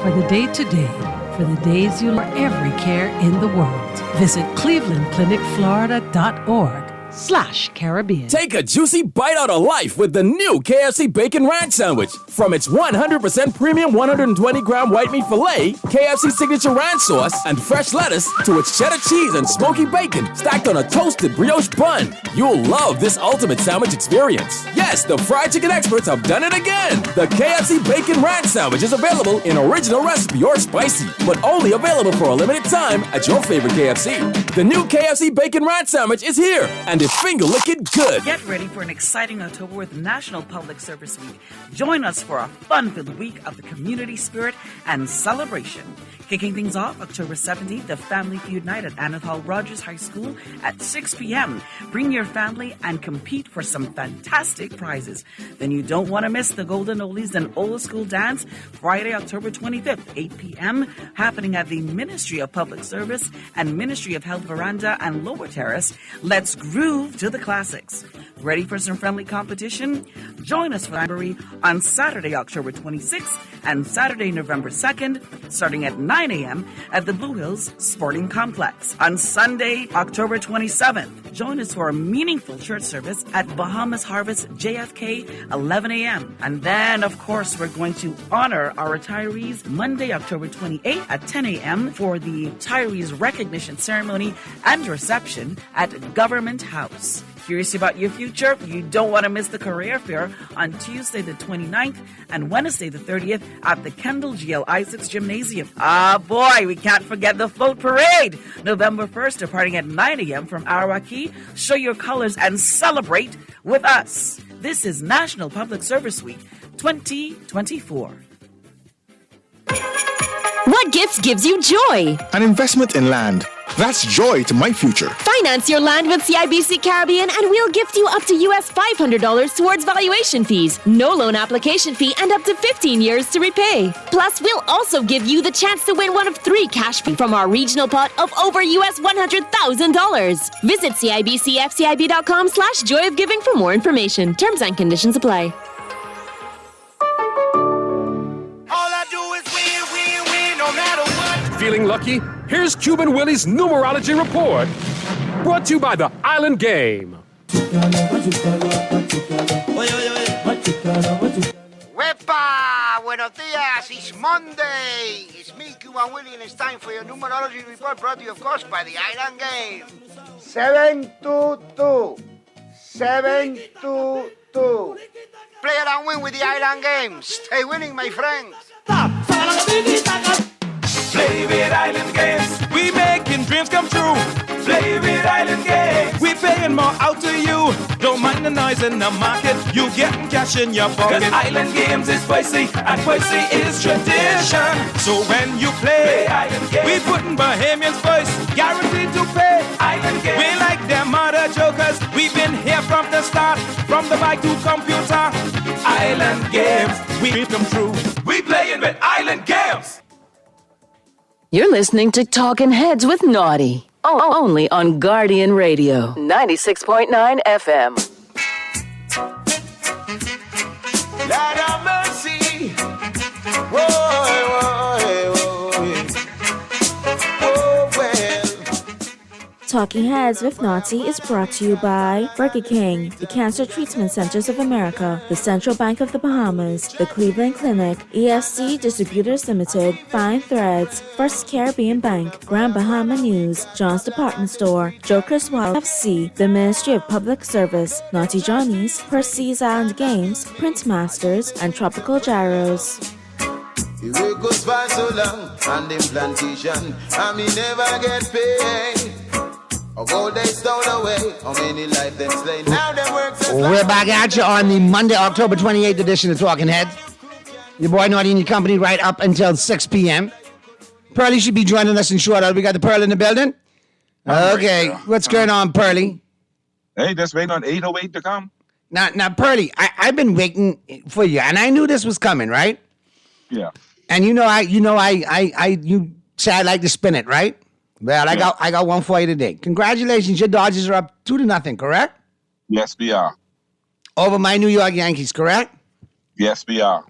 for the day-to-day, for the days you learn every care in the world. Visit clevelandclinicflorida.org/Caribbean. Take a juicy bite out of life with the new KFC Bacon Ranch Sandwich. From its 100% premium 120-gram white meat filet, KFC signature ranch sauce, and fresh lettuce, to its cheddar cheese and smoky bacon stacked on a toasted brioche bun. You'll love this ultimate sandwich experience. Yes, the fried chicken experts have done it again. The KFC Bacon Ranch Sandwich is available in original recipe or spicy, but only available for a limited time at your favorite KFC. The new KFC Bacon Ranch Sandwich is here, and it's finger-licking good. Get ready for an exciting October with National Public Service Week. Join us for a fun-filled week of the community spirit and celebration. Kicking things off October 17th, the Family Feud Night at Anethol Rogers High School at 6 p.m. Bring your family and compete for some fantastic prizes. Then you don't want to miss the Golden Oldies and Old School Dance Friday, October 25th, 8 p.m. happening at the Ministry of Public Service and Ministry of Health Veranda and Lower Terrace. Let's groove to the classics. Ready for some friendly competition? Join us for the Library on Saturday, October 26th and Saturday, November 2nd, starting at 9 a.m. at the Blue Hills Sporting Complex. On Sunday, October 27th, join us for a meaningful church service at Bahamas Harvest JFK, 11 a.m. And then, of course, we're going to honor our retirees Monday, October 28th at 10 a.m. for the Retirees Recognition Ceremony and Reception at Government House. Curious about your future? You don't want to miss the career fair on Tuesday the 29th and Wednesday the 30th at the Kendall G.L. Isaacs Gymnasium. Ah, boy, we can't forget the float parade. November 1st, departing at 9 a.m. from Arawaki. Show your colors and celebrate with us. This is National Public Service Week 2024. What gifts gives you joy? An investment in land. That's joy to my future. Finance your land with CIBC Caribbean and we'll gift you up to US $500 towards valuation fees, no loan application fee, and up to 15 years to repay. Plus, we'll also give you the chance to win one of 3 cash from our regional pot of over US $100,000. Visit CIBCFCIB.com/joy of giving for more information. Terms and conditions apply. Feeling lucky? Here's Cuban Willie's numerology report. Brought to you by the Island Game. Wepa! Buenos dias! It's Monday! It's me, Cuban Willie, and it's time for your numerology report brought to you, of course, by the Island Game. 722. 722. Play it and win with the Island Game. Stay winning, my friends. Play with Island Games. We making dreams come true. Play with Island Games. We paying more out to you. Don't mind making a noise in the market, you getting cash in your pocket. 'Cause Island Games is spicy, and spicy is tradition. So when you play Island Games, we putting Bahamians first, guaranteed to pay. Island Games, we like them other jokers. We've been here from the start, from the bike to computer. Island Games, we beat them through. We playing with Island Games. You're listening to Talking Heads with Naughty. Only on Guardian Radio, 96.9 FM. Lord have mercy. Whoa, whoa, whoa. Oh, well. Talking Heads with Naughty is brought to you by Burger King, the Cancer Treatment Centers of America, the Central Bank of the Bahamas, the Cleveland Clinic, ESC Distributors Limited, Fine Threads, First Caribbean Bank, Grand Bahama News, John's Department Store, Joker's Wild FC, the Ministry of Public Service, Naughty Johnny's, Percy's Island Games, Print Masters, and Tropical Gyros. The work goes by so long on them plantation, and me never get paid. A gold day stole away, how many life them slain. Now them works as We're back at you on the Monday, October 28th edition of Talking Heads. Your boy Naughty and your company right up until 6 p.m. Pearly should be joining us in short order. We got the Pearl in the building. Okay, what's going on, Pearly? Hey, just waiting on 808 to come. Now, Pearly, I've been waiting for you, and I knew this was coming, right? Yeah. And you say I like to spin it, right? Well, I got one for you today. Congratulations, your Dodgers are up 2-0, correct? Yes, we are. Over my New York Yankees, correct? Yes, we are. All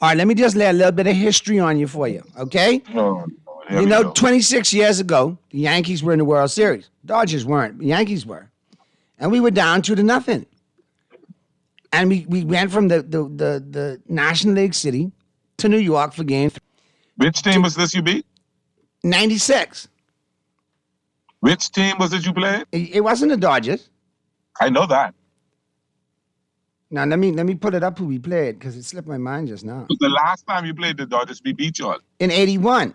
right, let me just lay a little bit of history on you for you, okay? No, you know, 26 years ago, the Yankees were in the World Series. Dodgers weren't. The Yankees were. And we were down 2-0. And we went from the National League City to New York for game 3. Which team was this you beat? 96. Which team was it you played? It wasn't the Dodgers. I know that. Now, let me put it up who we played, because it slipped my mind just now. The last time you played the Dodgers, we beat y'all. In 81.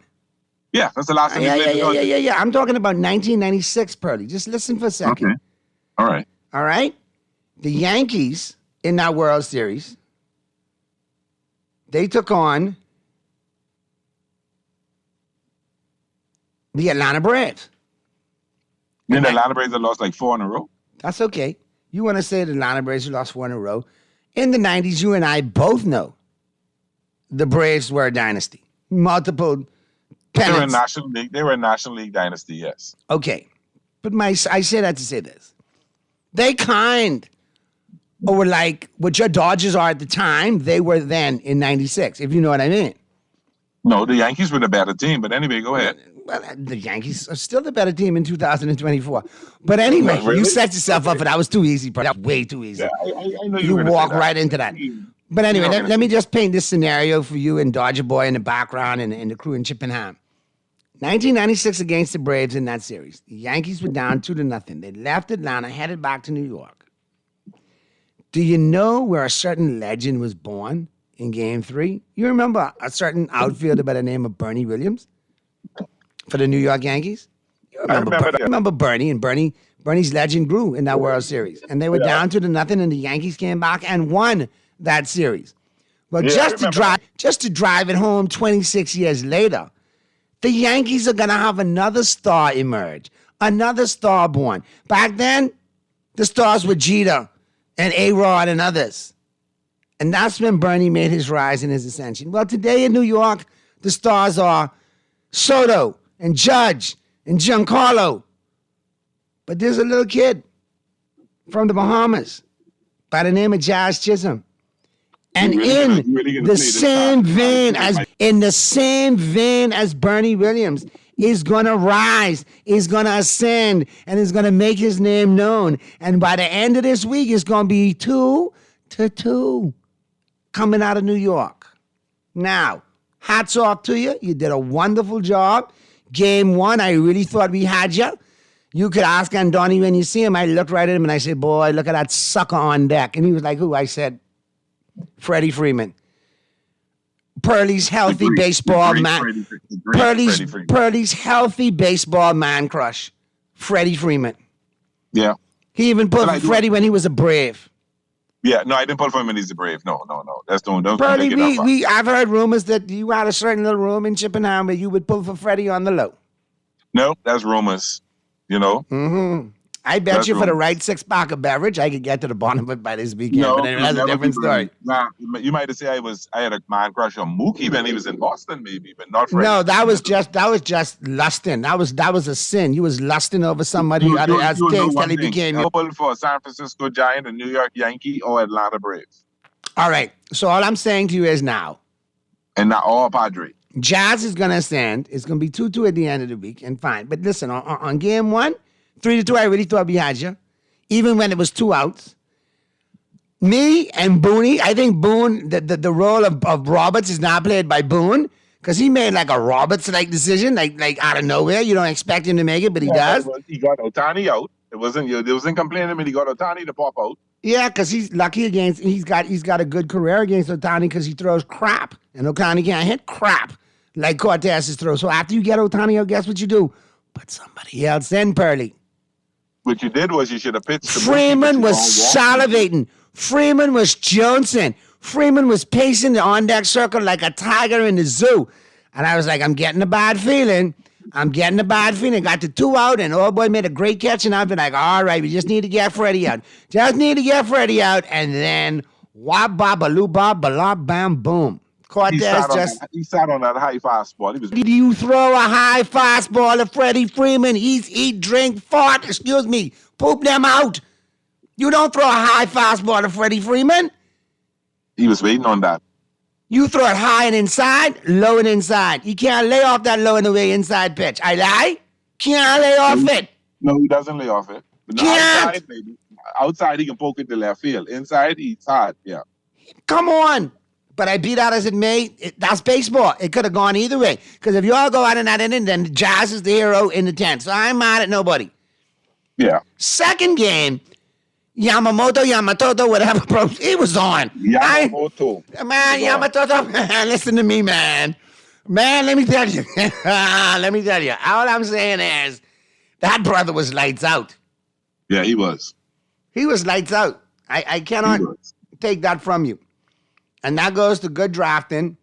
Yeah, that's the last time you played the Dodgers. Yeah. I'm talking about 1996, Pearly. Just listen for a second. Okay. All right. All right? The Yankees in that World Series, they took on the Atlanta Braves. Then the Atlanta Braves have lost like 4 in a row. That's okay. You want to say the Atlanta Braves lost 4 in a row. In the 90s, you and I both know the Braves were a dynasty. Multiple pennants. They were a National League dynasty, yes. Okay. But I say that to say this. They were like what your Dodgers are at the time, they were then in 96, if you know what I mean. No, the Yankees were the better team, but anyway, go ahead. Well, the Yankees are still the better team in 2024. But anyway, really? You set yourself up for that. Was too easy, bro. That was way too easy. Yeah, I know you walk right into that. But anyway, let me just paint this scenario for you and Dodger Boy in the background and the crew in Chippenham. 1996 against the Braves in that series. The Yankees were down 2-0. They left Atlanta, headed back to New York. Do you know where a certain legend was born in Game 3? You remember a certain outfielder by the name of Bernie Williams for the New York Yankees? You remember Bernie, and Bernie's legend grew in that World Series. And they were down 2-0, and the Yankees came back and won that series. Well, just to drive it home 26 years later, the Yankees are going to have another star emerge, another star born. Back then, the stars were Jeter and A-Rod and others. And that's when Bernie made his rise and his ascension. Well, today in New York, the stars are Soto and Judge and Giancarlo. But there's a little kid from the Bahamas by the name of Jazz Chisholm. And in the same vein as Bernie Williams is going to rise, is going to ascend, and is going to make his name known. And by the end of this week, it's going to be 2-2 coming out of New York. Now, hats off to you. You did a wonderful job. Game 1, I really thought we had you. You could ask Andoni when you see him. I looked right at him and I said, boy, look at that sucker on deck. And he was like, who? I said, Freddie Freeman. Pearly's healthy baseball man. Pearly's healthy baseball man crush. Freddie Freeman. Yeah. He even put Freddie when he was a Brave. Yeah, no, I didn't pull for him and he's the Brave. No. Don't Pearly, take it up. I've heard rumors that you had a certain little room in Chippenham where you would pull for Freddie on the low. No, that's rumors. You know? Mm-hmm. I bet That's you for the rumors. right 6-pack of beverage, I could get to the bottom of it by this weekend. No, but anyway, that's a never different be story. Nah, you might have said I had a man crush on Mookie when he was in Boston, maybe, but not Freddie. No, that was just lusting. That was a sin. You was lusting over somebody You as know things one till he thing. became. You pull for San Francisco Giant, a New York Yankee, or Atlanta Braves. All right. So all I'm saying to you is now, And not all Padre. Jazz is gonna ascend. It's gonna be 2-2 at the end of the week, and fine. But listen, on game 1, 3-2, I really thought we had you, even when it was 2 outs. Me and Booney, I think Boone, the role of Roberts is now played by Boone, because he made like a Roberts-like decision, like out of nowhere. You don't expect him to make it, but he does. He got Otani out. It wasn't complaining, but he got Otani to pop out. Yeah, because he's lucky against. He's got a good career against Otani because he throws crap, and Otani can't hit crap like Cortez's throw. So after you get Otani out, guess what you do? Put somebody else in, Pearly. What you did was you should have pitched. Freeman was salivating. Freeman was jonesing. Freeman was pacing the on-deck circle like a tiger in the zoo. And I was like, I'm getting a bad feeling. Got the 2 out, and old boy made a great catch, and I've been like, all right, we just need to get Freddie out. And then wop, bop, baloo, bop, blah, bam, boom. Cortez He sat on that high fastball. Did you throw a high fastball to Freddie Freeman? Eat, drink, fart, poop them out. You don't throw a high fastball to Freddie Freeman. He was waiting on that. You throw it high and inside, low and inside. You can't lay off that low and away inside pitch. I lie? Can't lay off it. No, he doesn't lay off it. But outside, baby. Outside, he can poke it to left field. Inside, he's hard. Yeah. Come on. But I beat out as it may. That's baseball. It could have gone either way. Because if you all go out in that inning, then Jazz is the hero in the 10th. So I'm mad at nobody. Yeah. Second game, Yamamoto, whatever, bro, he was on. Yamamoto. Yamamoto, man, listen to me, man. Man, let me tell you. All I'm saying is that brother was lights out. Yeah, he was. He was lights out. I cannot take that from you. And that goes to good drafting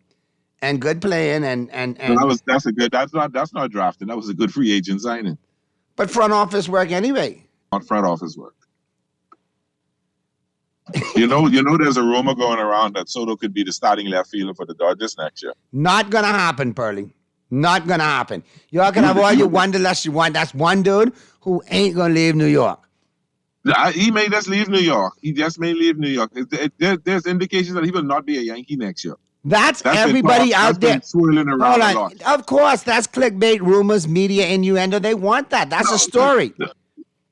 and good playing and that's not drafting. That was a good free agent signing. But front office work anyway. Not front office work. You know, there's a rumor going around that Soto could be the starting left fielder for the Dodgers next year. Not gonna happen, Pearly. Not gonna happen. Y'all can have all your wanderlust you want. That's one dude who ain't gonna leave New York. He may just leave New York. He just may leave New York. There's indications that he will not be a Yankee next year. That's everybody out there. Swirling around a lot. Of course, that's clickbait, rumors, media innuendo. They want that. That's a story.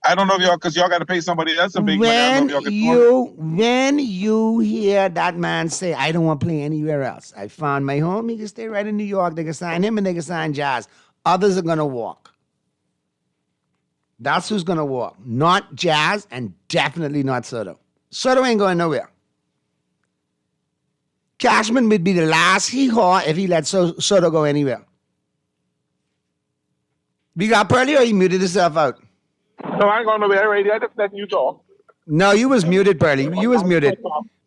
I don't know if because y'all got to pay somebody else a big money. When you hear that man say, I don't want to play anywhere else. I found my home. He can stay right in New York. They can sign him and they can sign Jazz. Others are going to walk. That's who's going to walk. Not Jazz and definitely not Soto. Soto ain't going nowhere. Cashman would be the last hee-haw if he let Soto go anywhere. We got Pearly or he muted himself out? No, I ain't going nowhere already. I just letting you talk. No, you was muted, Pearly. You was muted.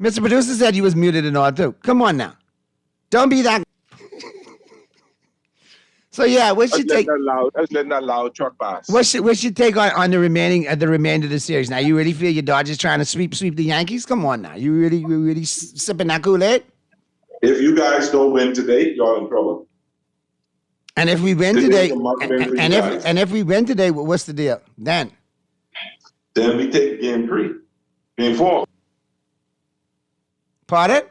Mr. Producer said you was muted and all too. Come on now. Don't be that. So yeah, what should take? I was letting that loud truck pass. What should take on the remainder of the series? Now you really feel your Dodgers trying to sweep the Yankees? Come on now, you really sipping that Kool-Aid? If you guys don't win today, y'all in trouble. And if we win today, and if we win today, what's the deal? Then we take game 3, game 4. Pardon?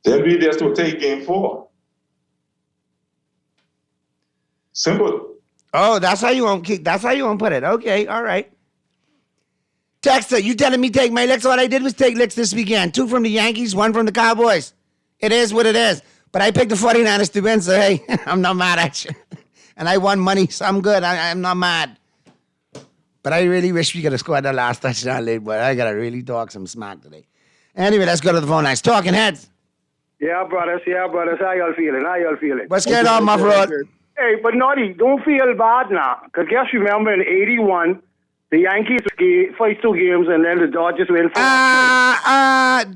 Then we just will take game 4. Simple. Oh, that's how you want to put it. Okay, all right. Texter, you telling me take my licks? All I did was take licks this weekend. 2 from the Yankees, 1 from the Cowboys. It is what it is. But I picked the 49ers to win, so hey, I'm not mad at you. And I won money, so I'm good. I'm not mad. But I really wish we could have scored the last touchdown late, but I got to really talk some smack today. Anyway, let's go to the phone lines. Talking Heads. Yeah, brothers. How y'all feeling? What's going on, my friend? Hey, but Naughty, don't feel bad now. Because just remember in 81, The Yankees first 2 games, and then the Dodgers win 4.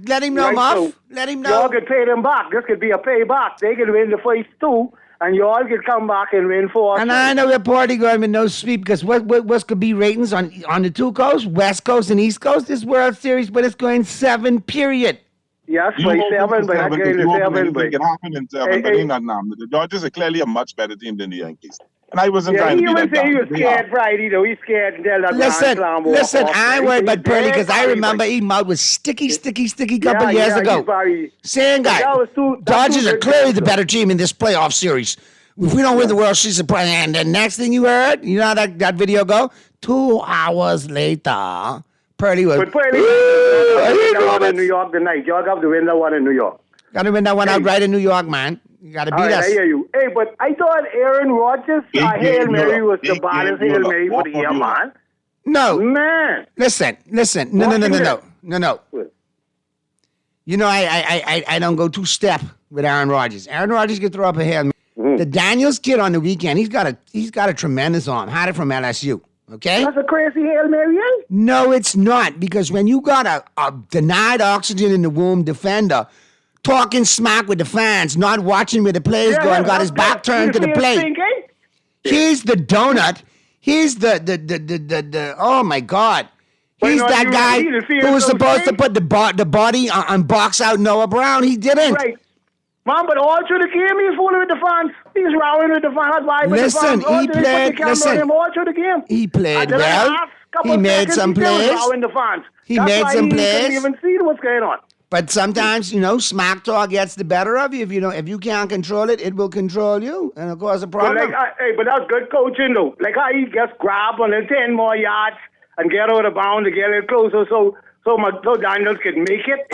Let him know, Right, Muff. so Let him Y'all know. could pay them back. This could be a payback. They could win the first 2, and y'all could come back and win 4. And I know we're party going with no sweep because what could be ratings on the 2 coasts, West Coast and East Coast, this World Series, but it's going 7, period. Yes, You by hope 7, it's but that 7, game is you hope 7, anything but... can happen in 7, but ain't nothing happening. The Dodgers are clearly a much better team than the Yankees. And I wasn't Yeah, trying he to be even that say he down. was scared Friday, though. He's scared to tell that Listen, I ain't worried about Purdy because I remember he mouth was sticky couple years ago. Saying, guy, Dodgers are clearly the better team in this playoff series. If we don't win the World Series, and the next thing you heard, you know how that video go? 2 hours later, Purdy was... But Purdy win that one in New York tonight. Y'all got to win that one in New York. Got to win that one outright in New York, man. You got to beat All right, us. I hear you. Hey, but I thought Aaron Rodgers' Hail Mary was the baddest Hail Mary for the year, man. No. Man. Listen. No. You know, I don't go 2-step with Aaron Rodgers. Aaron Rodgers can throw up a Hail Mary. The Daniels kid on the weekend, he's got a tremendous arm. Had it from LSU. Okay? That's a crazy Hail Mary, eh? No, it's not. Because when you got a denied oxygen in the womb defender talking smack with the fans, not watching where the players go and got his back turned to the plate. He's the donut. He's the oh my God. He's that guy who was supposed to put the body on box out Noah Brown. He didn't. Right. Man, but all through the game, he's fooling with the fans. He's rowing with the fans. Listen, he played. Listen, all through the game. He played well. He made some plays. He made some plays. Couldn't even see what's going on. But sometimes, smack talk gets the better of you. If you can't control it, it will control you, and it cause a problem. But that's good coaching, though. Like how he just grab on the 10 more yards and get out of bounds to get it closer, so Daniels could make it.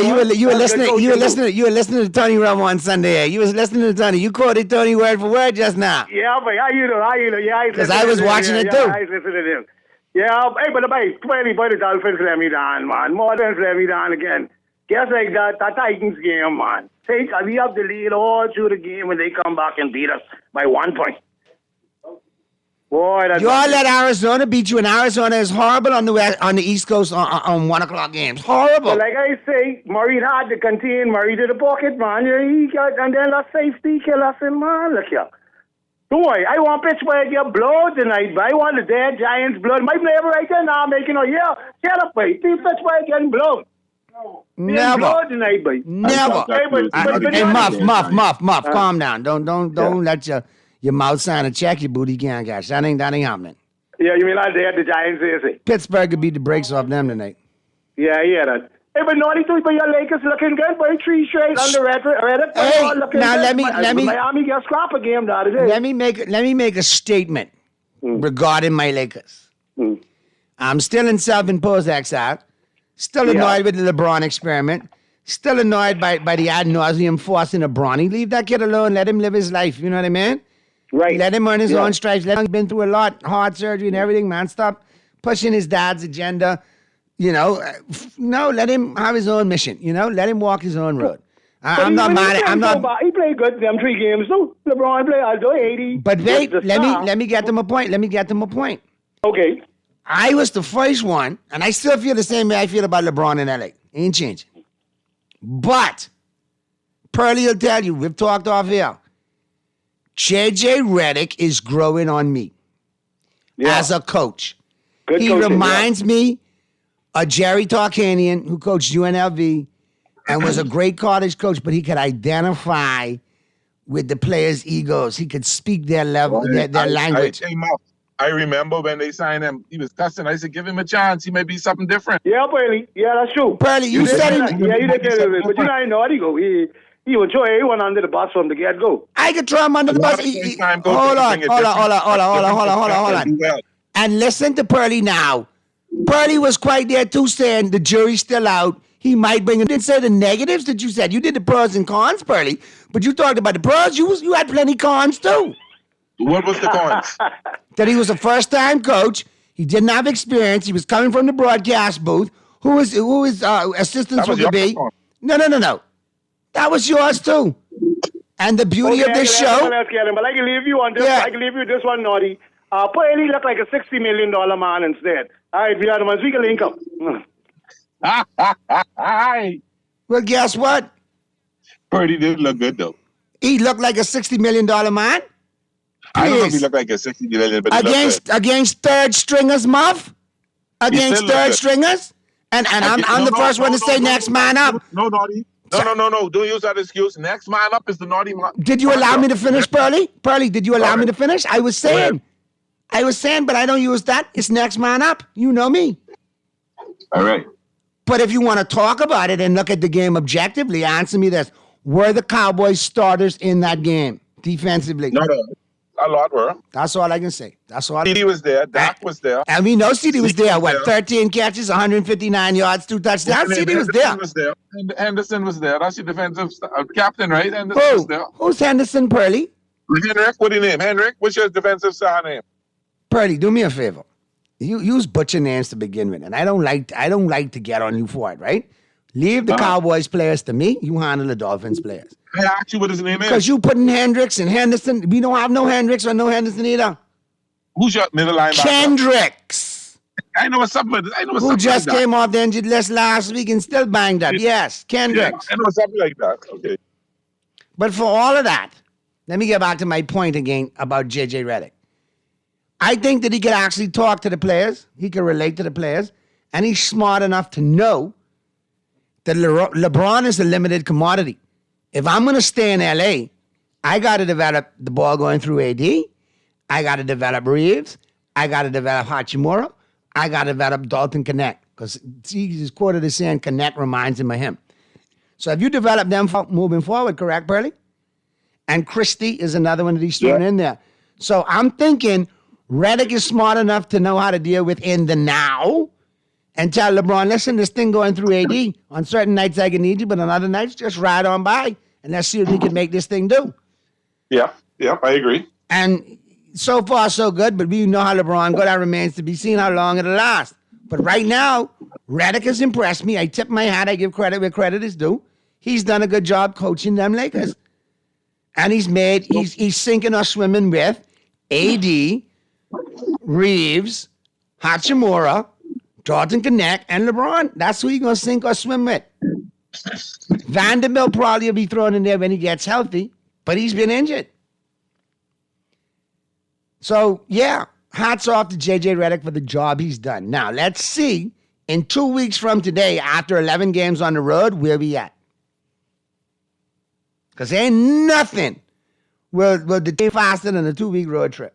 You were listening to Tony Romo on Sunday. You was listening to Tony. You quoted Tony word for word just now. Yeah, but how you know? Yeah, because I was watching it too. I listened to him. Yeah, hey, but the Dolphins let me down, man. More than let me down again. Just like that Titans game, man. We have the lead all through the game, and they come back and beat us by 1 point. Boy, you all let Arizona beat you, and Arizona is horrible on the East Coast on 1 o'clock games. Horrible. But like I say, Murray had to contain Murray to the pocket, man. He got, and then that safety killer said, man, look here. Don't worry, I want Pittsburgh to get blood tonight, but I want the dead Giants blood. My player right there now making shut up, boy. See Pittsburgh getting blood. Never. Blood tonight, boy. Never. Hey, Muff, calm down. Don't let your mouth sign a check, your booty can't cash. That ain't happening. Yeah, you mean like they had the Giants, say? Pittsburgh could beat the brakes off them tonight. Yeah, that. Hey, but naughty too, but your Lakers looking good, boy. 3 straight on the red. Hey, now good. let me. Miami got scrap a game the other day. Let me make a statement regarding my Lakers. I'm still in self-imposed exile. Still annoyed with the LeBron experiment. Still annoyed by the ad nauseum forcing of Bronny. Leave that kid alone. Let him live his life. You know what I mean? Right. Let him earn his own stripes. Let him been through a lot, heart surgery and everything, man. Stop pushing his dad's agenda. No, let him have his own mission. Let him walk his own road. I'm not mad. He played good them 3 games too. LeBron played although 80. But wait, let me get to my point. Okay. I was the first one, and I still feel the same way I feel about LeBron in LA. Ain't changing. But Pearlie will tell you, we've talked off here. JJ Redick is growing on me as a coach. Good he coaching, reminds me of Jerry Tarkanian, who coached UNLV and was a great college coach, but he could identify with the players' egos. He could speak their level, their language. I remember when they signed him, he was cussing. I said, give him a chance. He may be something different. Yeah, Pearlie. Yeah, that's true. Pearlie, you said it. Yeah, you did tell it. But you know, I know how he go. He would throw everyone under the bus from the get-go. I could throw him under the bus. Hold on. And listen to Pearlie now. Pearlie was quite there too, saying the jury's still out. He might bring. You didn't say the negatives that you said. You did the pros and cons, Pearlie. But you talked about the pros. You had plenty cons too. What was the cons? That he was a first-time coach. He didn't have experience. He was coming from the broadcast booth. Who is assistants would be? No. That was yours too. And the beauty of this show. But I can leave you on this. I can leave you this one, Naughty. Purdy look like a $60 million man instead. All right, we are the ones we can link up. Well, guess what? Purdy did look good though. He looked like a $60 million man. I don't know if he Please. looked like a 60 million, but he looked good. Against third stringers, Muff? Against still look third good. stringers? And I'm the first one to say next man up. No, Naughty. No. Don't use that excuse. Next man up is the naughty man. Did you allow me to finish, Pearly? Pearly, did you allow me to finish? I was saying, but I don't use that. It's next man up. You know me. All right. But if you want to talk about it and look at the game objectively, answer me this. Were the Cowboys starters in that game defensively? No. A lot were. That's all I can say. That's all. CD was there. Dak was there. And we know CD was there. What, 13 catches, 159 yards, 2 touchdowns? CD was there. Henderson was there. That's your defensive captain, right? Henderson was there. Who's Henderson, Pearly? Henrik, what do you name? Henrik, what's your defensive star name? Pearly, do me a favor. You use butcher names to begin with, and I don't like to get on you for it, right? Leave the Cowboys players to me. You handle the Dolphins players. I asked you what his name is. Because you putting Hendricks and Henderson. We don't have no Hendricks or no Henderson either. Who's your middle linebacker? Kendricks. I know what's up with it. Who just came off the injured list last week and still banged up. Yes, Kendricks. Yeah, I know something like that. Okay. But for all of that, let me get back to my point again about J.J. Redick. I think that he could actually talk to the players. He could relate to the players. And he's smart enough to know that LeBron is a limited commodity. If I'm going to stay in L.A., I got to develop the ball going through AD. I got to develop Reeves. I got to develop Hachimura. I got to develop Dalton Connect. Because he's quoted as saying Connect reminds him of him. So if you develop them moving forward, correct, Pearly? And Christie is another one that he's throwing in there. So I'm thinking Redick is smart enough to know how to deal with in the now and tell LeBron, listen, this thing going through AD. On certain nights I can need you, but on other nights, just ride on by and let's see what we can make this thing do. Yeah, I agree. And so far, so good, but we know how LeBron goes. That remains to be seen how long it'll last. But right now, Redick has impressed me. I tip my hat. I give credit where credit is due. He's done a good job coaching them Lakers. And he's sinking or swimming with AD, Reeves, Hachimura, Dalton Connect, and LeBron. That's who you're going to sink or swim with. Vanderbilt probably will be thrown in there when he gets healthy, but he's been injured. So, yeah, hats off to J.J. Redick for the job he's done. Now, let's see, in 2 weeks from today, after 11 games on the road, where we at? Because ain't nothing will detain faster than a 2-week road trip.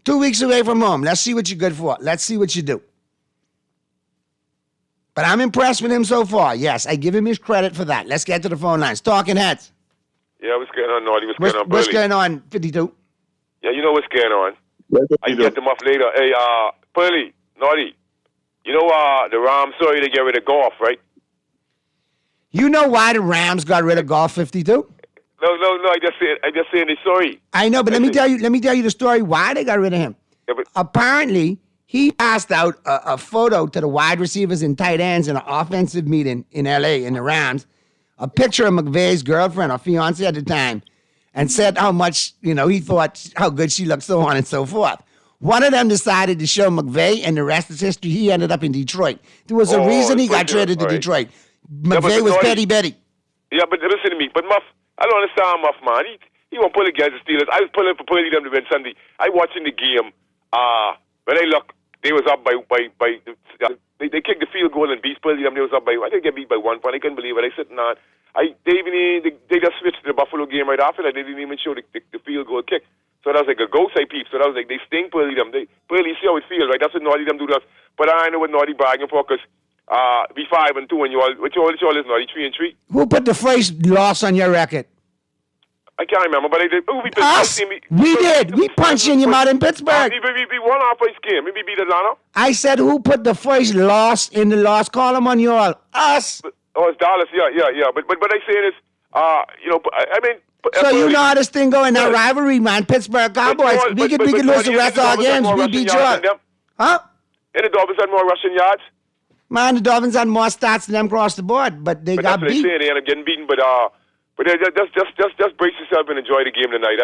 2 weeks away from home. Let's see what you're good for. Let's see what you do. But I'm impressed with him so far. Yes, I give him his credit for that. Let's get to the phone lines. Talking Heads. Yeah, what's going on, Naughty? What's going on, What's Pearly? going on, 52? Yeah, you know what's going on. I get them off later. Hey, Pearly, Naughty, you know the Rams, sorry to get rid of golf, right? You know why the Rams got rid of golf, 52? No, I just saying they're sorry. I know, but let me tell you the story why they got rid of him. Yeah, but apparently, he passed out a photo to the wide receivers and tight ends in an offensive meeting in L.A. in the Rams, a picture of McVay's girlfriend or fiance at the time, and said how much, he thought how good she looked, so on and so forth. One of them decided to show McVay, and the rest is history. He ended up in Detroit. There was a reason he got traded to Detroit. McVay was petty Betty. Yeah, but listen to me. But Muff, I don't understand Muff, man. He won't pull against the Steelers. I was pulling for Pearly them to win Sunday. I watching the game. When I look, they was up by they kicked the field goal and beat Pearly them. They was up by, I think they get beat by 1 point. I couldn't believe it. I sitting on. They just switched to the Buffalo game right after that. They didn't even show the field goal kick. So that was like a ghost I peep. So that was like they sting Pearly them. Pearly see how it feels, right? That's what Naughty them do to us. But I know what Naughty bragging for because be 5-2 and you all is Naughty 3-3. Who put the first loss on your record? I can't remember, but I did. Us? We did. We punched in your mouth in Pittsburgh. We won our first game. Maybe beat Atlanta. I said, who put the first loss in the loss column on you all? Us. It's Dallas. Yeah. But I say this, I mean. So you know how this thing go in that rivalry, man. Pittsburgh Cowboys. We could lose the rest of our games. We beat you all. Huh? And the Dolphins had more rushing yards. Man, the Dolphins had more stats than them across the board, but they got beat. That's what they say. They ended up getting beaten, but just brace yourself and enjoy the game tonight.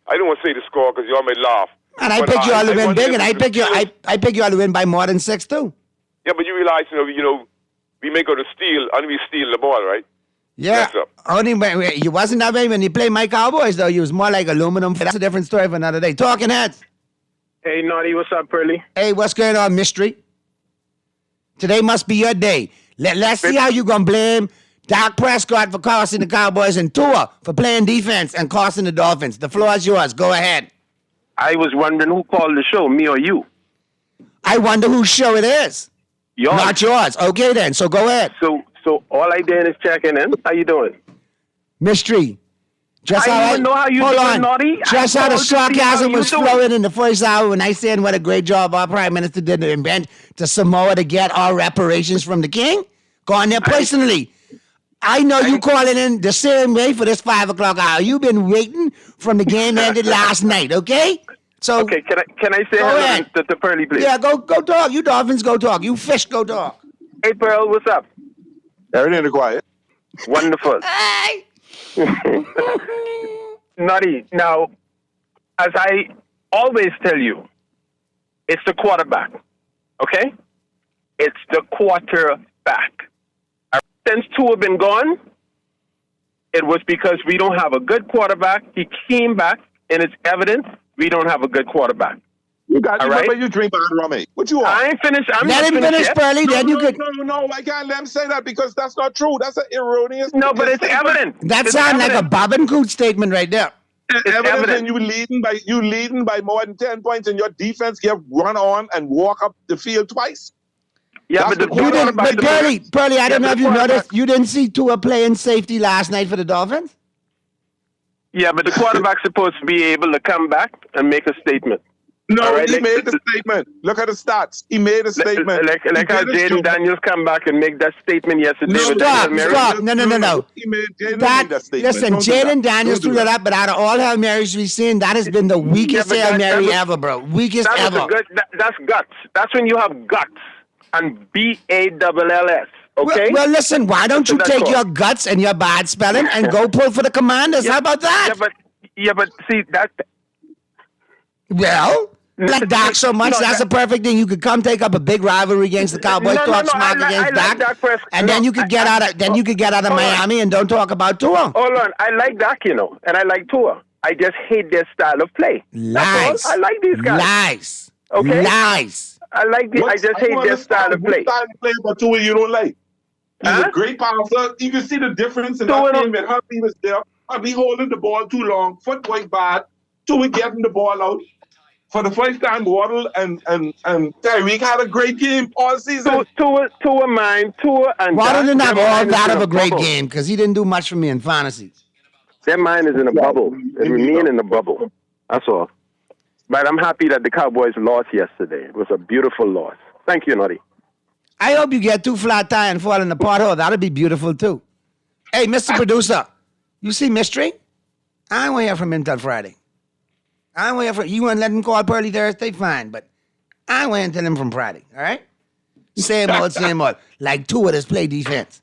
I don't want to say the score because you all may laugh. And I pick you all to win big, and I pick you all to win by more than 6 too. Yeah, but you realize, we make out a steal, and we steal the ball, right? Yeah. Only you wasn't that way when you play my Cowboys, though. You was more like aluminum. That's a different story for another day. Talking Heads. Hey, Naughty, what's up, Pearly? Hey, what's going on, Mystery? Today must be your day. Let's see how you gonna blame Dak Prescott for costing the Cowboys and Tua for playing defense and costing the Dolphins. The floor is yours. Go ahead. I was wondering who called the show, me or you? I wonder whose show it is. Yours. Not yours. Okay, then. So go ahead. So all I did is checking in. How you doing? Mystery. Just I how even know how you hold doing, on. Naughty. Just I how the called to see how sarcasm you was doing. flowing in the first hour when I said what a great job our Prime Minister did to invent to Samoa to get our reparations from the King. Go on there personally. I know you calling in the same way for this 5 o'clock hour. You've been waiting from the game ended last night, okay? So Okay, can I say hello to Pearly, please? yeah, go talk. You Dolphins, go talk. You Fish, go talk. Hey, Pearl, what's up? Everything quiet. Wonderful. Hey. Naughty, now, as I always tell you, it's the quarterback, okay? It's the quarterback. Since two have been gone, it was because we don't have a good quarterback. He came back, and it's evident we don't have a good quarterback. You got All remember right? you drink bad rummy. What you want? I ain't finished. I'm Let not him finished finish, yet. Pearly, then you could. No, I can't let him say that because that's not true. That's an erroneous. No, but it's evident. That It's sounds like a evident. Bob and Coote statement right there. Evidence and you leading by more than 10 points and your defense get run on and walk up the field twice. Yeah, That's but the You didn't, quarterback. but Pearly, I don't know but if the you quarterback- noticed. You didn't see Tua playing safety last night for the Dolphins? Yeah, but the quarterback's supposed to be able to come back and make a statement. No, All right, he like- made the statement. Look at the stats. He made a statement. Like He how did his Jaden job. Daniels come back and make that statement yesterday. with Stop, Hail Mary. stop. No. He made Jaden That, made that statement. listen, Don't do that. Jaden Daniels Don't do threw that up, but out of all Hail Marys we've seen, that has been the weakest but Hail that Mary was- ever, bro. Weakest That was ever. a good, that's guts. That's when you have guts. And BALLS. Okay? Well, listen, why don't you That's take all. your guts and your bad spelling and go pull for the Commanders? How about that? Yeah, but see, that. Well, like Dak so much, No, that's that- a perfect thing. You could come take up a big rivalry against the Cowboys, No, talk no, smack I against like Dak, Dak Prescott. and then No, you could get out of hold on. Miami and don't talk about Tua. Hold on. I like Dak, and I like Tua. I just hate their style of play. Lies. That's all. I like these guys. Lies. Okay? Lies. I like the, I just hate their style of play. What style of play but Tua you don't like? He's Huh? a great passer. You can see the difference in Tua that don't- game when Huntley was there. Huntley holding the ball too long, footwork bad. Tua getting the ball out. For the first time, Waddle and Tyreek had a great game all season. Tua and Waddle Dak, didn't have their all mind is that in of a great bubble. game because he didn't do much for me in fantasy. Their mind is in a bubble. It remain in a bubble. That's all. But I'm happy that the Cowboys lost yesterday. It was a beautiful loss. Thank you, Nutty. I hope you get 2 flat tire and fall in the pothole. That'd be beautiful too. Hey, Mr. Producer, you see Mystery? I won't hear from him till Friday. I won't hear from you. Want to let him call Pearly Thursday? Fine, but I won't until him from Friday. All right? Same old. Like Tua does play defense.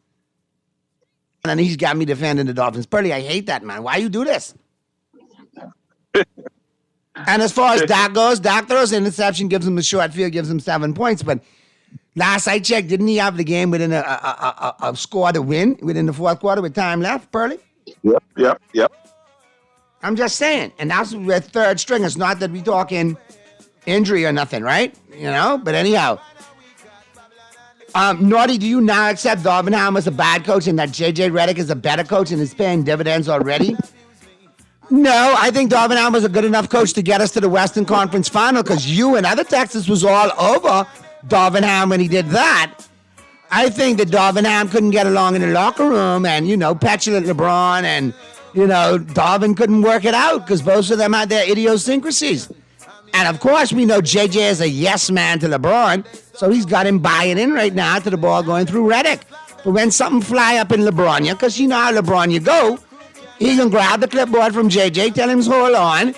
And he's got me defending the Dolphins. Pearly, I hate that, man. Why you do this? And as far as Dak goes, Dak throws an interception, gives him a short field, gives him 7 points. But last I checked, didn't he have the game within a score to win within the fourth quarter with time left, Pearly? Yep. I'm just saying. And that's with third string. It's not that we talking injury or nothing, right? You know? But anyhow. Naughty, do you now accept Darvingham as a bad coach and that J.J. Redick is a better coach and is paying dividends already? No, I think Darvingham was a good enough coach to get us to the Western Conference Final because you and other Texas was all over Darvingham when he did that. I think that Darvingham couldn't get along in the locker room and, petulant LeBron and, Darvin couldn't work it out because both of them had their idiosyncrasies. And, of course, we know JJ is a yes man to LeBron, so he's got him buying in right now to the ball going through Redick. But when something fly up in LeBron, because you know how LeBron you go, he can grab the clipboard from JJ, tell him to hold on,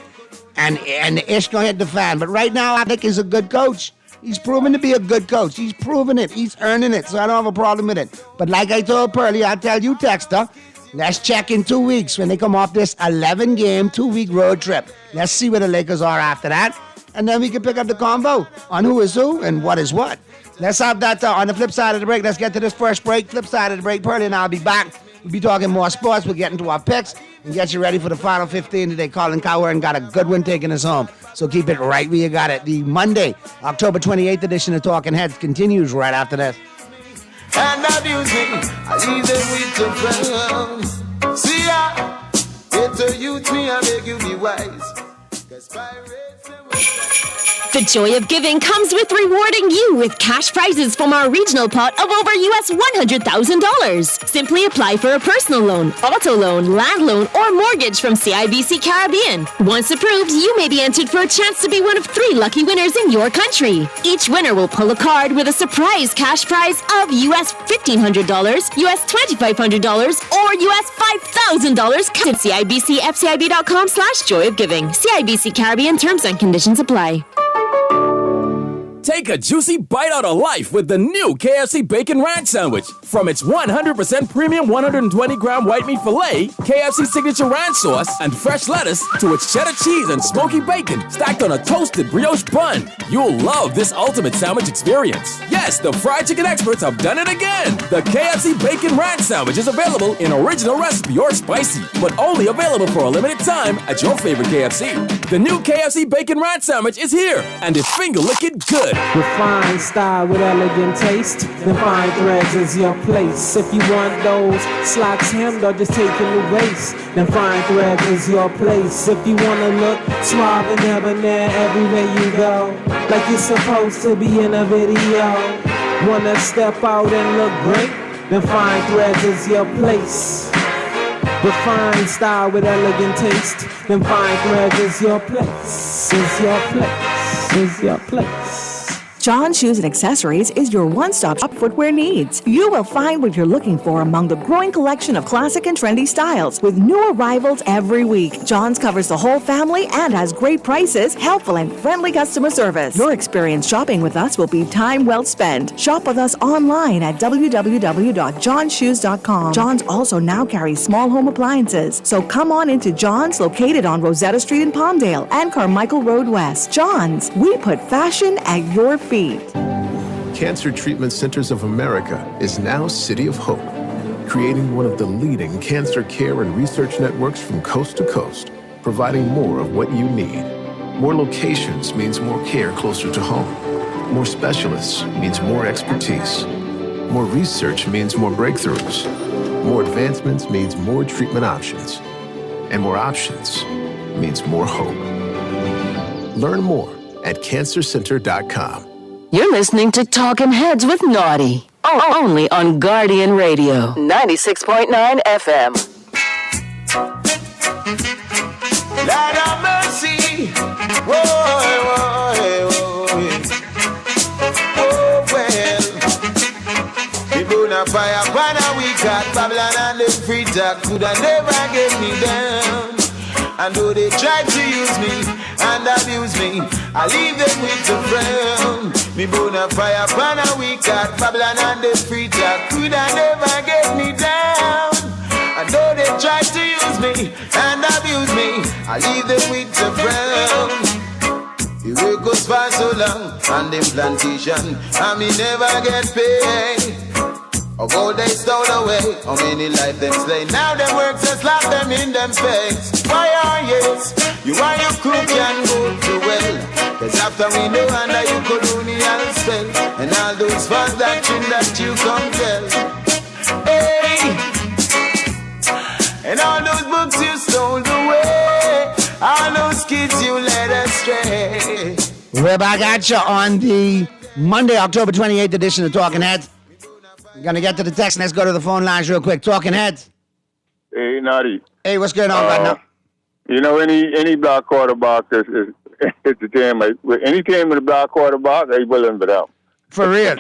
and the ish gonna hit the fan. But right now, Redick is a good coach. He's proven to be a good coach. He's proven it. He's earning it, so I don't have a problem with it. But like I told Pearly, I'll tell you, Texter, let's check in 2 weeks when they come off this 11-game, 2-week road trip. Let's see where the Lakers are after that. and then we can pick up the convo on who is who and what is what. Let's have that on the flip side of the break. Let's get to this first break. Flip side of the break. Pearlie and I'll be back. We'll be talking more sports. We'll get into our picks and get you ready for the final 15 today. Colin Cowherd got a good one taking us home. So keep it right where you got it. The Monday, October 28th edition of Talking Heads continues right after this. And abuse me, I leave them with the friends. See ya, get to youth me, I beg you be wise. The joy of giving comes with rewarding you with cash prizes from our regional pot of over US $100,000. Simply apply for a personal loan, auto loan, land loan, or mortgage from CIBC Caribbean. Once approved, you may be entered for a chance to be one of 3 lucky winners in your country. Each winner will pull a card with a surprise cash prize of US $1,500, US $2,500, or US $5,000. Visit CIBCFCIB.com/joyofgiving. CIBC Caribbean terms and conditions apply. Take a juicy bite out of life with the new KFC Bacon Ranch Sandwich. From its 100% premium 120-gram white meat filet, KFC signature ranch sauce, and fresh lettuce, to its cheddar cheese and smoky bacon stacked on a toasted brioche bun. You'll love this ultimate sandwich experience. Yes, the fried chicken experts have done it again. The KFC Bacon Ranch Sandwich is available in original recipe or spicy, but only available for a limited time at your favorite KFC. The new KFC Bacon Ranch Sandwich is here, and it's finger-licking good. Refined style with elegant taste. The fine threads is your place. If you want those slacks hemmed or just taking the waist, then fine threads is your place. If you wanna look suave and debonair everywhere you go, like you're supposed to be in a video, wanna step out and look great, then fine threads is your place. Refined style with elegant taste, then fine threads is your place. Is your place. Is your place. John Shoes and Accessories is your one-stop shop footwear needs. You will find what you're looking for among the growing collection of classic and trendy styles with new arrivals every week. John's covers the whole family and has great prices, helpful and friendly customer service. Your experience shopping with us will be time well spent. Shop with us online at www.johnshoes.com. John's also now carries small home appliances. So come on into John's, located on Rosetta Street in Palmdale and Carmichael Road West. John's, we put fashion at your feet. Cancer Treatment Centers of America is now City of Hope, creating one of the leading cancer care and research networks from coast to coast, providing more of what you need. More locations means more care closer to home. More specialists means more expertise. More research means more breakthroughs. More advancements means more treatment options. And more options means more hope. Learn more at cancercenter.com. You're listening to Talking Heads with Naughty. Only on Guardian Radio, 96.9 FM. Lord have mercy. Whoa, whoa, whoa. Oh, well. We burn a fire, burn a we got Babylon and the free talk coulda never get me down. And though they try to use me and abuse me, I leave them with the frown. Me burn a fire, burn a we got Babylon and the free talk coulda never get me down. And though they try to use me and abuse me, I leave them with the frown. The work goes by so long on them plantation, and me never get paid. Or gold they stole away, how many life them slay. Now them work just slap them in them face. Why are yes, you are your crew can go to well. Cause after we know under you colonial spell, and all those false doctrine that you come tell. Hey, and all those books you stole away, all those kids you led astray. We're back at you on the Monday, October 28th edition of Talking Heads. We're going to get to the text. Let's go to the phone lines real quick. Talking Heads. Hey, Naughty. Hey, what's going on right now? You know, any black quarterback is it's a team. Any team with a black quarterback, they willing for them. For real?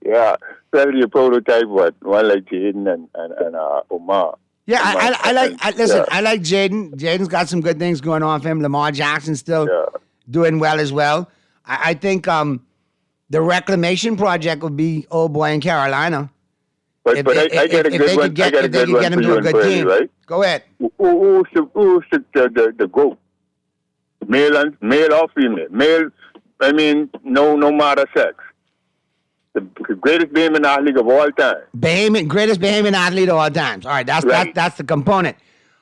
Yeah. Especially a prototype one like Jaden and Omar. Yeah, I like Jaden. Jaden's got some good things going on for him. Lamar Jackson's still doing well as well. I think the reclamation project would be old boy in Carolina. But I get a good one. I get a good one for you and Brady, right? Go ahead. Who's the GOAT? male or female. Male, I mean, no matter sex. The greatest Bahamian athlete of all time. Greatest Bahamian athlete of all time. All right, that's the component.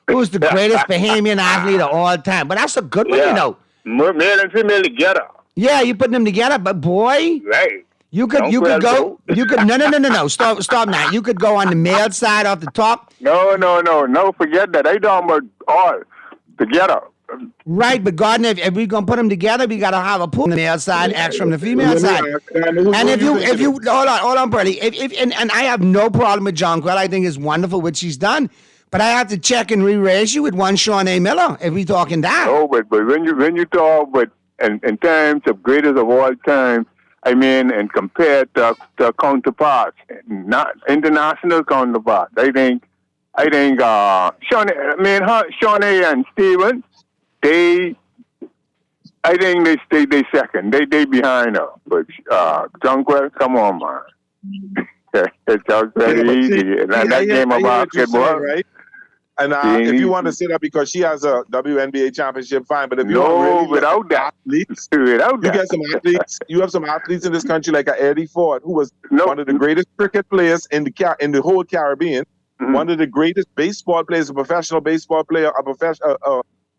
Who's the greatest Bahamian athlete of all time? But that's a good one, you know. Male and female together. Yeah, you put them together, but boy, right? You could go. No. Stop now. You could go on the male side off the top. No. Forget that. I talking about all together. Right, but Gardner, if we're gonna put them together, we gotta have a pool on the male side, X from the female side. And if you hold on, Bertie. And I have no problem with Jonquel. I think it's wonderful what she's done. But I have to check and re-raise you with one Shawnee Miller if we talking that. Oh, but when you talk, but in terms of greatest of all time, I mean, and compared to counterparts, not international counterparts, I think Shawnee and Steven, I think they second. They behind her. But Jonquel, come on, man. It's very easy. That game of basketball, right? And if you want to say that because she has a WNBA championship, fine. But if you without that, you get some athletes. You have some athletes in this country like Eddie Ford, who was one of the greatest cricket players in the whole Caribbean. Mm-hmm. One of the greatest baseball players, a professional baseball player,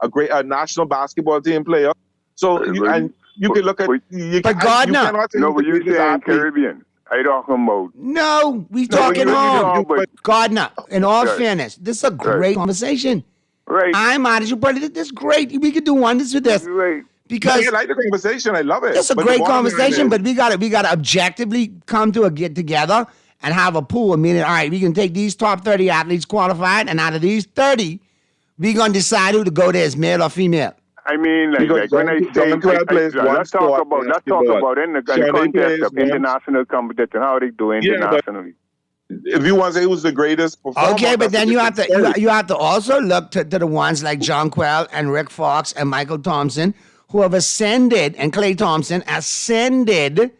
a great national basketball team player. So you can look at. But Gardner, but you saying Caribbean. I talking about. No, we talking home. Gardner, in all fairness, this is a great conversation. Right. I'm honest, you brother. This is great. We could do wonders with this. Right. Because I like the conversation. I love it. It's a great conversation, but we gotta objectively come to a get together and have a pool. Meaning, all right, we can take these top 30 athletes qualified, and out of these 30, we're gonna decide who to go there as male or female. I mean, like when I say, let's talk about in the context of international competition, how they do internationally. If you want to say who's the greatest performer, okay, but then you have to also look to the ones like Jonquel and Rick Fox and Michael Thompson who have ascended, and Klay Thompson ascended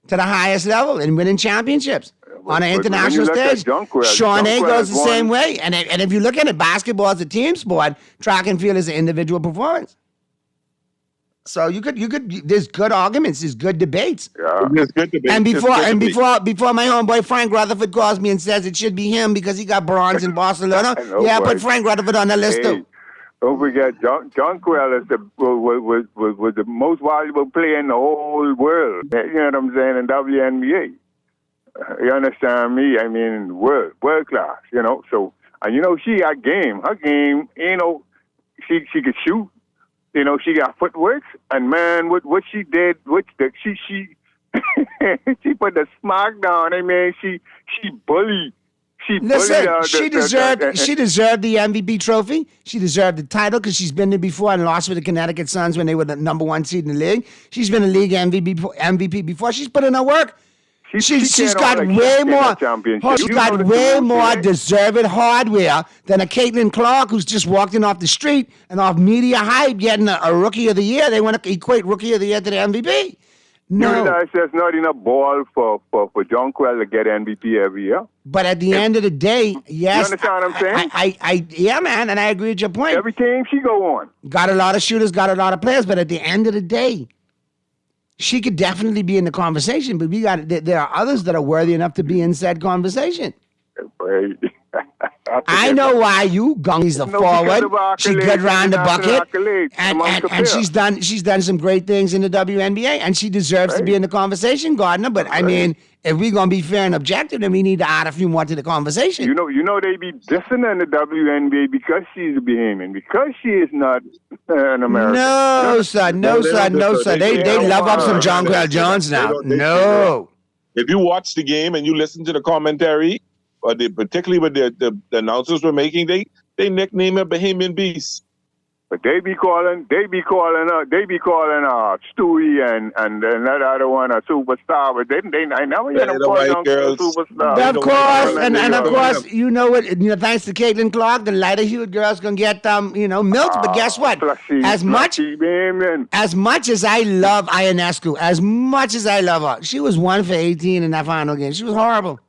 to the highest level in winning championships on an international stage. Shawnee goes the same way, and if you look at it, basketball is a team sport, track and field is an individual performance. So you could. There's good arguments. There's good debates. Yeah, there's good debates. And before my homeboy Frank Rutherford calls me and says it should be him because he got bronze in Barcelona. Put Frank Rutherford on the list too. Don't forget, Jonquel was the most valuable player in the whole world. You know what I'm saying? In WNBA. You understand me? I mean, world class. You know. So she had game. Her game. She could shoot. She got footwork, and man, what she did, she she put the smack down. I mean, she bullied. She deserved the MVP trophy. She deserved the title because she's been there before and lost with the Connecticut Suns when they were the number 1 seed in the league. She's been a league MVP before. She's put in her work. She's got way more. She's got way more deserved hardware than a Caitlin Clark who's just walked in off the street and off media hype getting a Rookie of the Year. They want to equate Rookie of the Year to the MVP. No, you realize there's not enough ball for Jonquel to get MVP every year. But at the end of the day, yes. You understand what I'm saying? Yeah, man, and I agree with your point. Every team she go on. Got a lot of shooters, got a lot of players, but at the end of the day, she could definitely be in the conversation, but there are others that are worthy enough to be in said conversation. I know why you gungies are forward. She's good round the bucket, and she's done some great things in the WNBA, and she deserves to be in the conversation, Gardner. But I mean, if we're gonna be fair and objective, then we need to add a few more to the conversation. You know they be dissing in the WNBA because she's a Bahamian, because she is not an American. No, son. They love up some Jonquel Jones now. No. If you watch the game and you listen to the commentary, particularly what the announcers were making, they nickname her Bahamian Beast. But they be calling Stewie and that other one a superstar. But I never hear them call them superstar. Of course, and of course, you know what? Thanks to Caitlin Clark, the lighter hued girls gonna get milked. But guess what? As much as I love Ionescu, as much as I love her, she was 1 for 18 in that final game. She was horrible.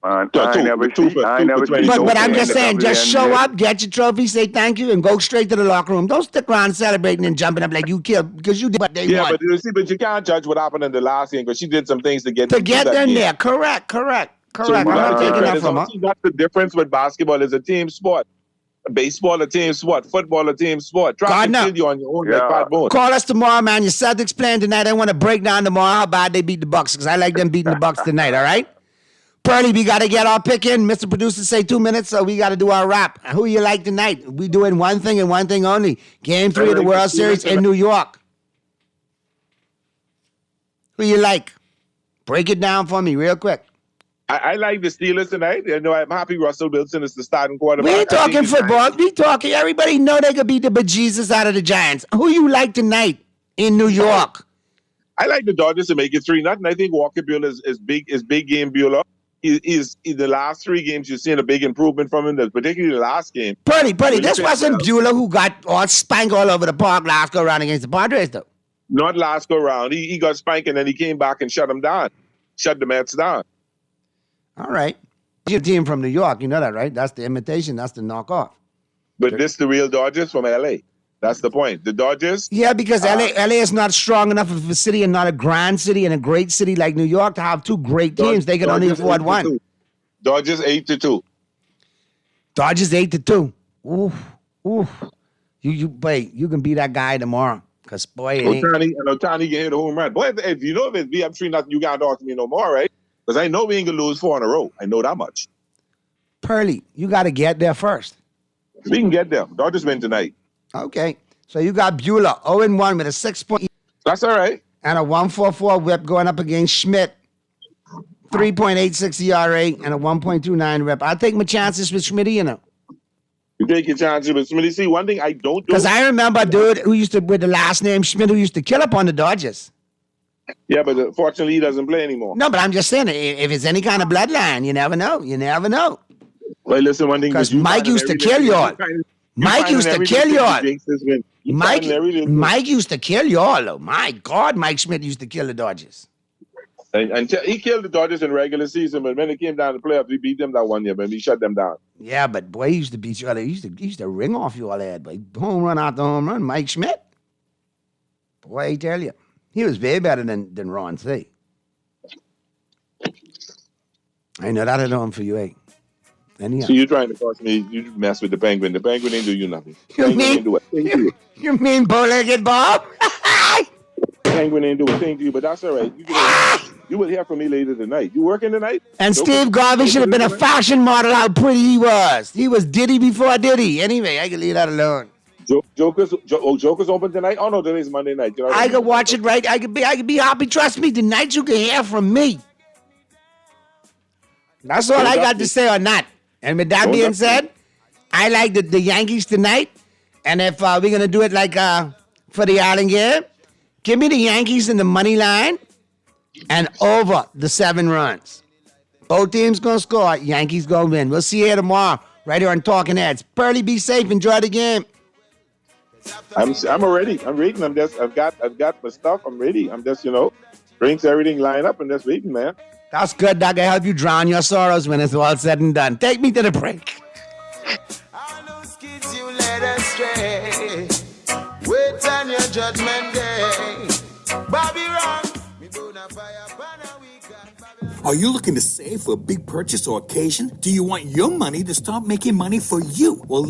Man, I never see But I'm just saying, just show up, get your trophy, say thank you, and go straight to the locker room. Don't stick around celebrating and jumping up like you killed because you did what they want. But you can't judge what happened in the last game because she did some things to get them there. Correct. So I'm not taking that from her. That's the difference with basketball. It's a team sport. Baseball, a team sport. Football, a team sport. Try to kill you on your own like Pat Boone. Call us tomorrow, man. Your Celtics playing tonight. I want to break down tomorrow how bad they beat the Bucks because I like them beating the Bucks tonight, all right? Pearly, we got to get our pick in. Mr. Producer say 2 minutes, so we got to do our wrap. Who you like tonight? We doing one thing and one thing only. Game 3 of the World Series in New York. Who you like? Break it down for me real quick. I like the Steelers tonight. I'm happy Russell Wilson is the starting quarterback. We ain't talking football. We talking. Everybody know they could beat the bejesus out of the Giants. Who you like tonight in New York? I like the Dodgers to make it 3-0. I think Walker Buehler is big game Buehler. He's the last 3 games you've seen a big improvement from him, particularly the last game. Purdy, this wasn't Buehler who got all spanked all over the park last go around against the Padres, though. Not last go round. He got spanked and then he came back and shut the Mets down. All right. Your team from New York, you know that, right? That's the imitation. That's the knockoff. But this the real Dodgers from L.A. That's the point. The Dodgers. Yeah, because LA is not strong enough of a city and not a grand city and a great city like New York to have 2 great teams. They can only afford one. Dodgers 8-2. Dodgers 8-2. Oof. You can be that guy tomorrow. Because boy, Ohtani can hit a home run. Boy, if you know if it's I'm 3-0, you can't talk to me no more, right? Because I know we ain't gonna lose 4 in a row. I know that much. Pearly, you got to get there first. We can get there. Dodgers win tonight. Okay. So you got Buehler 0-1 with a 6-point. That's all right. And a 1.44 whip going up against Schmidt. 3.86 ERA and a 1.29 whip. I'll take my chances with Schmidt, you know. You take your chances with Schmidt. See, one thing I don't do. Because I remember a dude who used to, with the last name Schmidt, who used to kill up on the Dodgers. Yeah, but fortunately he doesn't play anymore. No, but I'm just saying, if it's any kind of bloodline, you never know. Well, listen, one thing. Because Mike used to kill y'all. Mike used to kill y'all. Mike used to kill y'all, though. My God, Mike Schmidt used to kill the Dodgers. And he killed the Dodgers in regular season, but when it came down to playoffs, we beat them that one year, but we shut them down. Yeah, but boy, he used to beat you all. He used to ring off you all that, but home run after home run. Mike Schmidt. Boy, I tell you. He was way better than Ron C. I know that alone for you, eh? Anyhow. So you're trying to force me, you mess with the Penguin. The Penguin ain't do you nothing. You mean bow-legged Bob? Penguin ain't do a thing to you, but that's all right. You will hear from me later tonight. You working tonight? And Steve Garvey should have been a fashion model, how pretty he was. He was Diddy before Diddy. Anyway, I can leave that alone. Joker's open tonight? Oh, no, today's Monday night. You know I can watch it right. I could be happy. Trust me, tonight you can hear from me. That's all I got to say on that. And with that being said, I like the Yankees tonight. And if we're going to do it like for the Island game, give me the Yankees in the money line and over the 7 runs. Both teams going to score. Yankees going to win. We'll see you here tomorrow right here on Talking Heads. Pearly, be safe. Enjoy the game. I'm ready. I'm reading. I've got my stuff. I'm ready. I'm just, drinks, everything line up and just waiting, man. That's good. That can help you drown your sorrows when it's all said and done. Take me to the break. All those kids you led astray. Wait on your judgment day. Bobby wrong. Are you looking to save for a big purchase or occasion? Do you want your money to start making money for you? Well,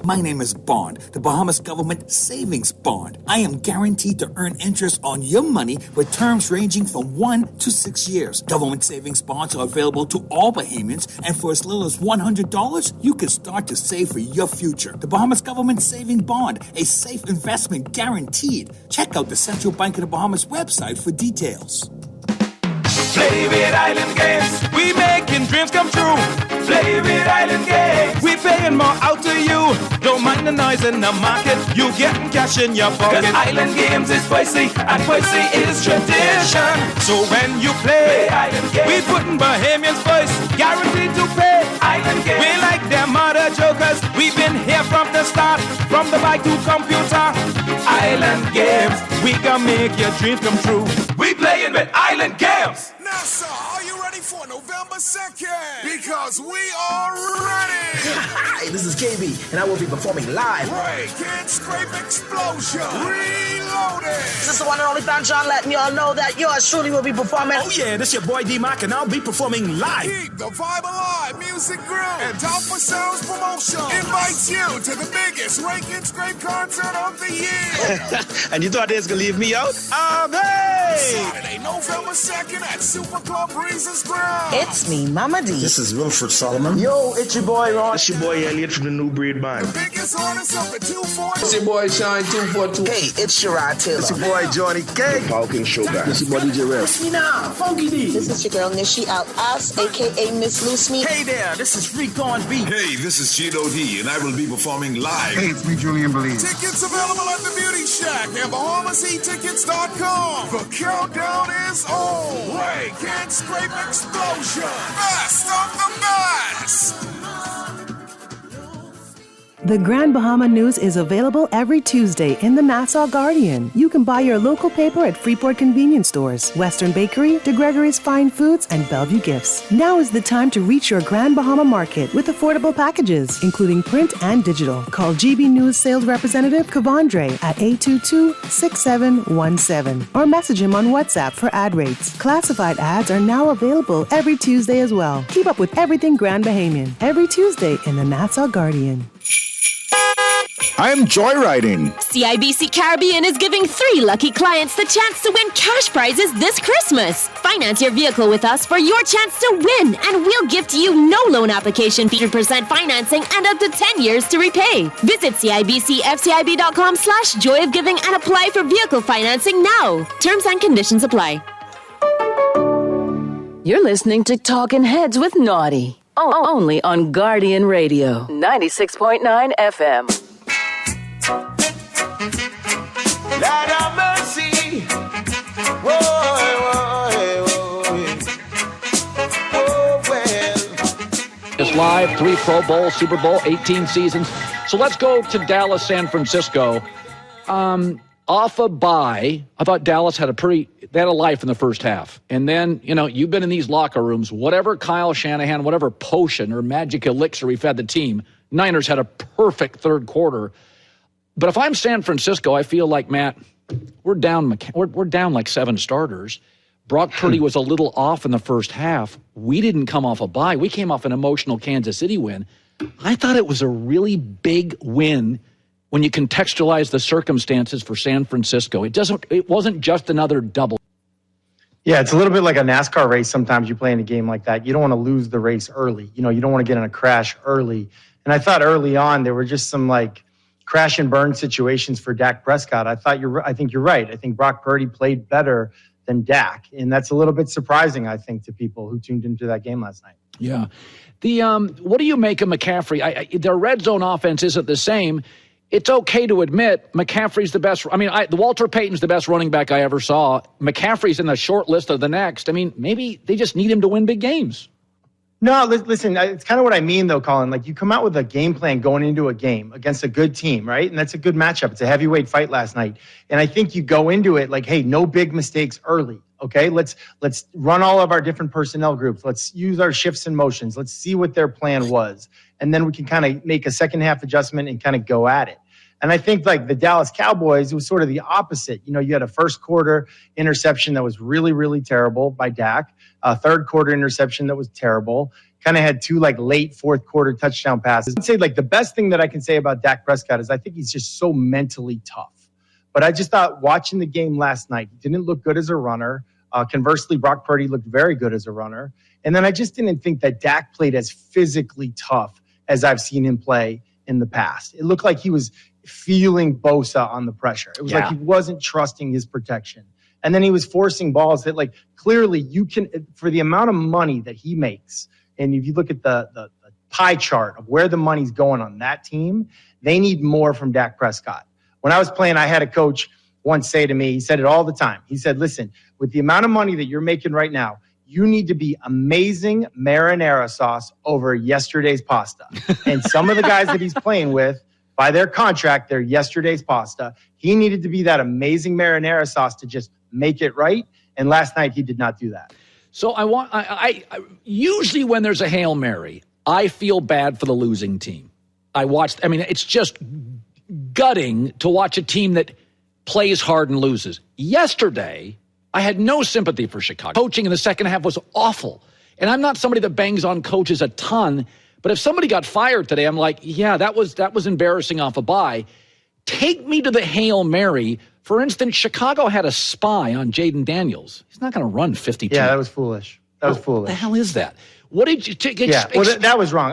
my name is Bond, the Bahamas Government Savings Bond. I am guaranteed to earn interest on your money with terms ranging from 1 to 6 years. Government savings bonds are available to all Bahamians, and for as little as $100, you can start to save for your future. The Bahamas Government Saving Bond, a safe investment guaranteed. Check out the Central Bank of the Bahamas website for details. Play with Island Games, we making dreams come true. Play with Island Games, we paying more out to you. Don't mind the noise in the market, you getting cash in your pocket. 'Cause Island Games is spicy, and spicy is tradition. So when you play Island Games, we putting Bahamians first, guaranteed to pay. Island Games, we like them other jokers. We've been here from the start, from the bike to computer. Island Games, we can make your dreams come true. We playing with Island Games. Now, sir, are you ready for November second, because we are ready. Hi, this is KB, and I will be performing live. Break and Scrape Explosion Reloaded. This is the one and only Fan John letting y'all know that yours truly will be performing. Oh yeah, this your boy D-Mac, and I'll be performing live. Keep the vibe alive, Music Group and Alpha Sounds Promotion invites you to the biggest Rake and Scrape concert of the year. And you thought they was gonna leave me out? Hey! Saturday, November 2nd at Super Club Breezes Ground. It's me, Mama D. This is Wilfred Solomon. Yo, it's your boy Ron. It's your boy Elliot from the New Breed Band. The biggest artist of the 242. It's your boy Shine 242. Hey, it's Sherrod Taylor. It's your boy Johnny K. Hawking Show guy. It's your boy DJ Ref. It's me now, Funky D. This is your girl Nishi Al-As, a.k.a. Miss Loose Me. Hey there, this is Freak on Beat. Hey, this is Cheeto D, and I will be performing live. Hey, it's me, Julian Belize. Tickets available at the Beauty Shack and BahamasEtickets.com. The countdown is on. Rake and Scrape Explosion. Best of the best. The Grand Bahama News is available every Tuesday in the Nassau Guardian. You can buy your local paper at Freeport Convenience Stores, Western Bakery, DeGregory's Fine Foods, and Bellevue Gifts. Now is the time to reach your Grand Bahama market with affordable packages, including print and digital. Call GB News sales representative Kavandre at 822-6717 or message him on WhatsApp for ad rates. Classified ads are now available every Tuesday as well. Keep up with everything Grand Bahamian every Tuesday in the Nassau Guardian. I am joyriding. CIBC Caribbean is giving 3 lucky clients the chance to win cash prizes this Christmas. Finance your vehicle with us for your chance to win, and we'll gift you no loan application, 100% financing, and up to 10 years to repay. Visit CIBCFCIB.com/joyofgiving and apply for vehicle financing now. Terms and conditions apply. You're listening to Talkin' Heads with Naughty. Only on Guardian Radio, 96.9 FM. Lord have mercy. Whoa, well. It's live, 3 Pro Bowls, Super Bowl, 18 seasons. So let's go to Dallas, San Francisco. Off a bye, I thought Dallas had they had a life in the first half. And then, you've been in these locker rooms, whatever Kyle Shanahan, whatever potion or magic elixir we fed the team, Niners had a perfect third quarter. But if I'm San Francisco, I feel like, Matt, we're down like 7 starters. Brock Purdy was a little off in the first half. We didn't come off a bye. We came off an emotional Kansas City win. I thought it was a really big win when you contextualize the circumstances for San Francisco. It wasn't just another double. Yeah, it's a little bit like a NASCAR race. Sometimes you play in a game like that. You don't want to lose the race early. You don't want to get in a crash early. And I thought early on there were just some crash and burn situations for Dak Prescott. I think you're right. I think Brock Purdy played better than Dak, and that's a little bit surprising, I think, to people who tuned into that game last night. Yeah. What do you make of McCaffrey? Their red zone offense isn't the same. It's okay to admit McCaffrey's the best. The Walter Payton's the best running back I ever saw. McCaffrey's in the short list of the next. Maybe they just need him to win big games. No, listen, it's kind of what I mean, though, Colin. You come out with a game plan going into a game against a good team, right? And that's a good matchup. It's a heavyweight fight last night. And I think you go into it hey, no big mistakes early, okay? Let's run all of our different personnel groups. Let's use our shifts and motions. Let's see what their plan was. And then we can kind of make a second half adjustment and kind of go at it. And I think the Dallas Cowboys, it was sort of the opposite. You had a first quarter interception that was really, really terrible by Dak. A third quarter interception that was terrible. Kind of had 2 late fourth quarter touchdown passes. I'd say the best thing that I can say about Dak Prescott is I think he's just so mentally tough. But I just thought watching the game last night, he didn't look good as a runner. Conversely, Brock Purdy looked very good as a runner. And then I just didn't think that Dak played as physically tough as I've seen him play in the past. It looked like he was feeling Bosa on the pressure. It was like he wasn't trusting his protection. And then he was forcing balls that clearly you can, for the amount of money that he makes, and if you look at the pie chart of where the money's going on that team, they need more from Dak Prescott. When I was playing, I had a coach once say to me, he said it all the time. He said, listen, with the amount of money that you're making right now, you need to be amazing marinara sauce over yesterday's pasta. And some of the guys that he's playing with, by their contract, they're yesterday's pasta. He needed to be that amazing marinara sauce to just make it right. And last night, he did not do that. So I usually when there's a Hail Mary, I feel bad for the losing team. It's just gutting to watch a team that plays hard and loses. Yesterday, I had no sympathy for Chicago. Coaching in the second half was awful. And I'm not somebody that bangs on coaches a ton, but if somebody got fired today, I'm like, yeah, that was embarrassing off a bye. Take me to the Hail Mary. For instance, Chicago had a spy on Jaden Daniels. He's not going to run 52. Yeah, that was foolish. What the hell is that? What did you take? That was wrong.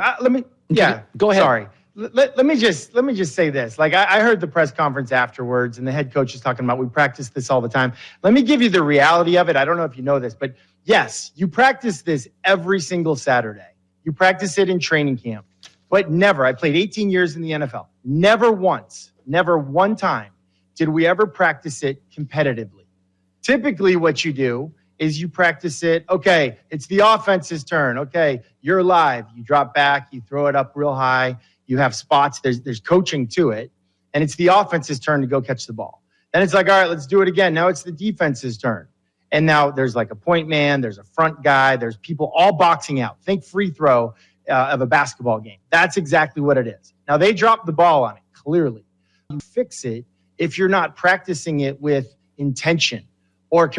Go ahead. Sorry. Let me just say this. Like I heard the press conference afterwards, and the head coach is talking about we practice this all the time. Let me give you the reality of it. I don't know if you know this, but yes, you practice this every single Saturday. You practice it in training camp, but never. I played 18 years in the NFL. Never one time did we ever practice it competitively. Typically, what you do is you practice it. Okay, it's the offense's turn. Okay, you're live. You drop back. You throw it up real high. You have spots. There's coaching to it. And it's the offense's turn to go catch the ball. Then it's like, all right, let's do it again. Now it's the defense's turn. And now there's like a point man. There's a front guy. There's people all boxing out. Think free throw of a basketball game. That's exactly what it is. Now they dropped the ball on it, clearly. You fix it if you're not practicing it with intention or,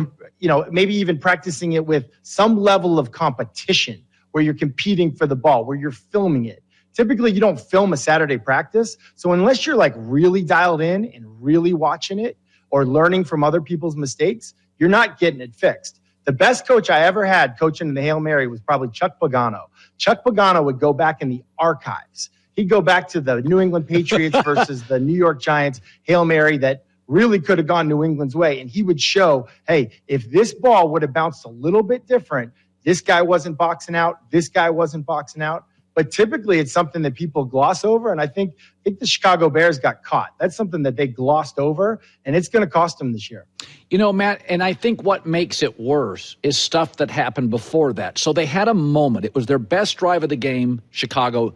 maybe even practicing it with some level of competition where you're competing for the ball, where you're filming it. Typically, you don't film a Saturday practice. So unless you're like really dialed in and really watching it or learning from other people's mistakes, you're not getting it fixed. The best coach I ever had coaching in the Hail Mary was probably Chuck Pagano. Chuck Pagano would go back in the archives. He'd go back to the New England Patriots versus the New York Giants Hail Mary that really could have gone New England's way. And he would show, hey, if this ball would have bounced a little bit different, this guy wasn't boxing out, this guy wasn't boxing out. But typically it's something that people gloss over. And I think the Chicago Bears got caught. That's something that they glossed over, and it's going to cost them this year. Matt, and I think what makes it worse is stuff that happened before that. So they had a moment. It was their best drive of the game, Chicago,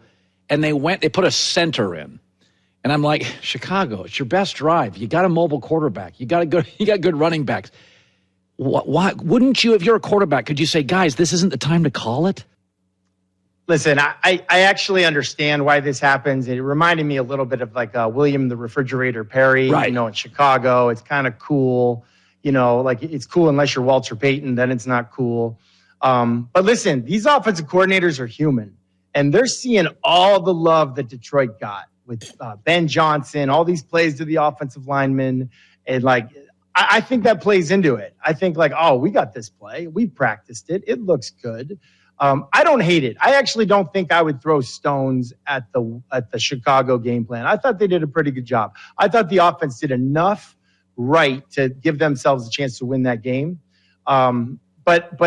and they put a center in. And I'm like, Chicago, it's your best drive. You got a mobile quarterback. You got good running backs. Why wouldn't you, if you're a quarterback, could you say, guys, this isn't the time to call it? Listen, I actually understand why this happens. It reminded me a little bit of like William the Refrigerator Perry, right. In Chicago. It's kind of cool. Like it's cool unless you're Walter Payton, then it's not cool. But listen, these offensive coordinators are human, and they're seeing all the love that Detroit got with Ben Johnson, all these plays to the offensive linemen. And like, I think that plays into it. I think like, oh, we got this play. We practiced it. It looks good. I don't hate it. I actually don't think I would throw stones at the Chicago game plan. I thought they did a pretty good job. I thought the offense did enough right to give themselves a chance to win that game. But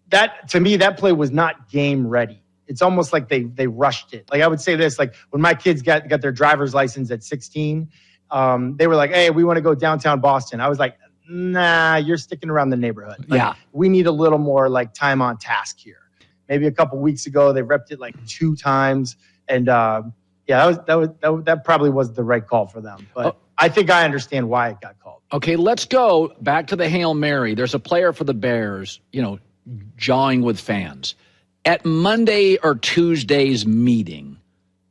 that, to me, that play was not game ready. It's almost like they rushed it. Like I would say this, like when my kids got their driver's license at 16, they were like, hey, we want to go downtown Boston. I was like, nah, you're sticking around the neighborhood. Like, yeah. We need a little more like time on task here. Maybe a couple weeks ago, they repped it like 2 times. And that probably was the right call for them. But I think I understand why it got called. Okay, let's go back to the Hail Mary. There's a player for the Bears, jawing with fans. At Monday or Tuesday's meeting,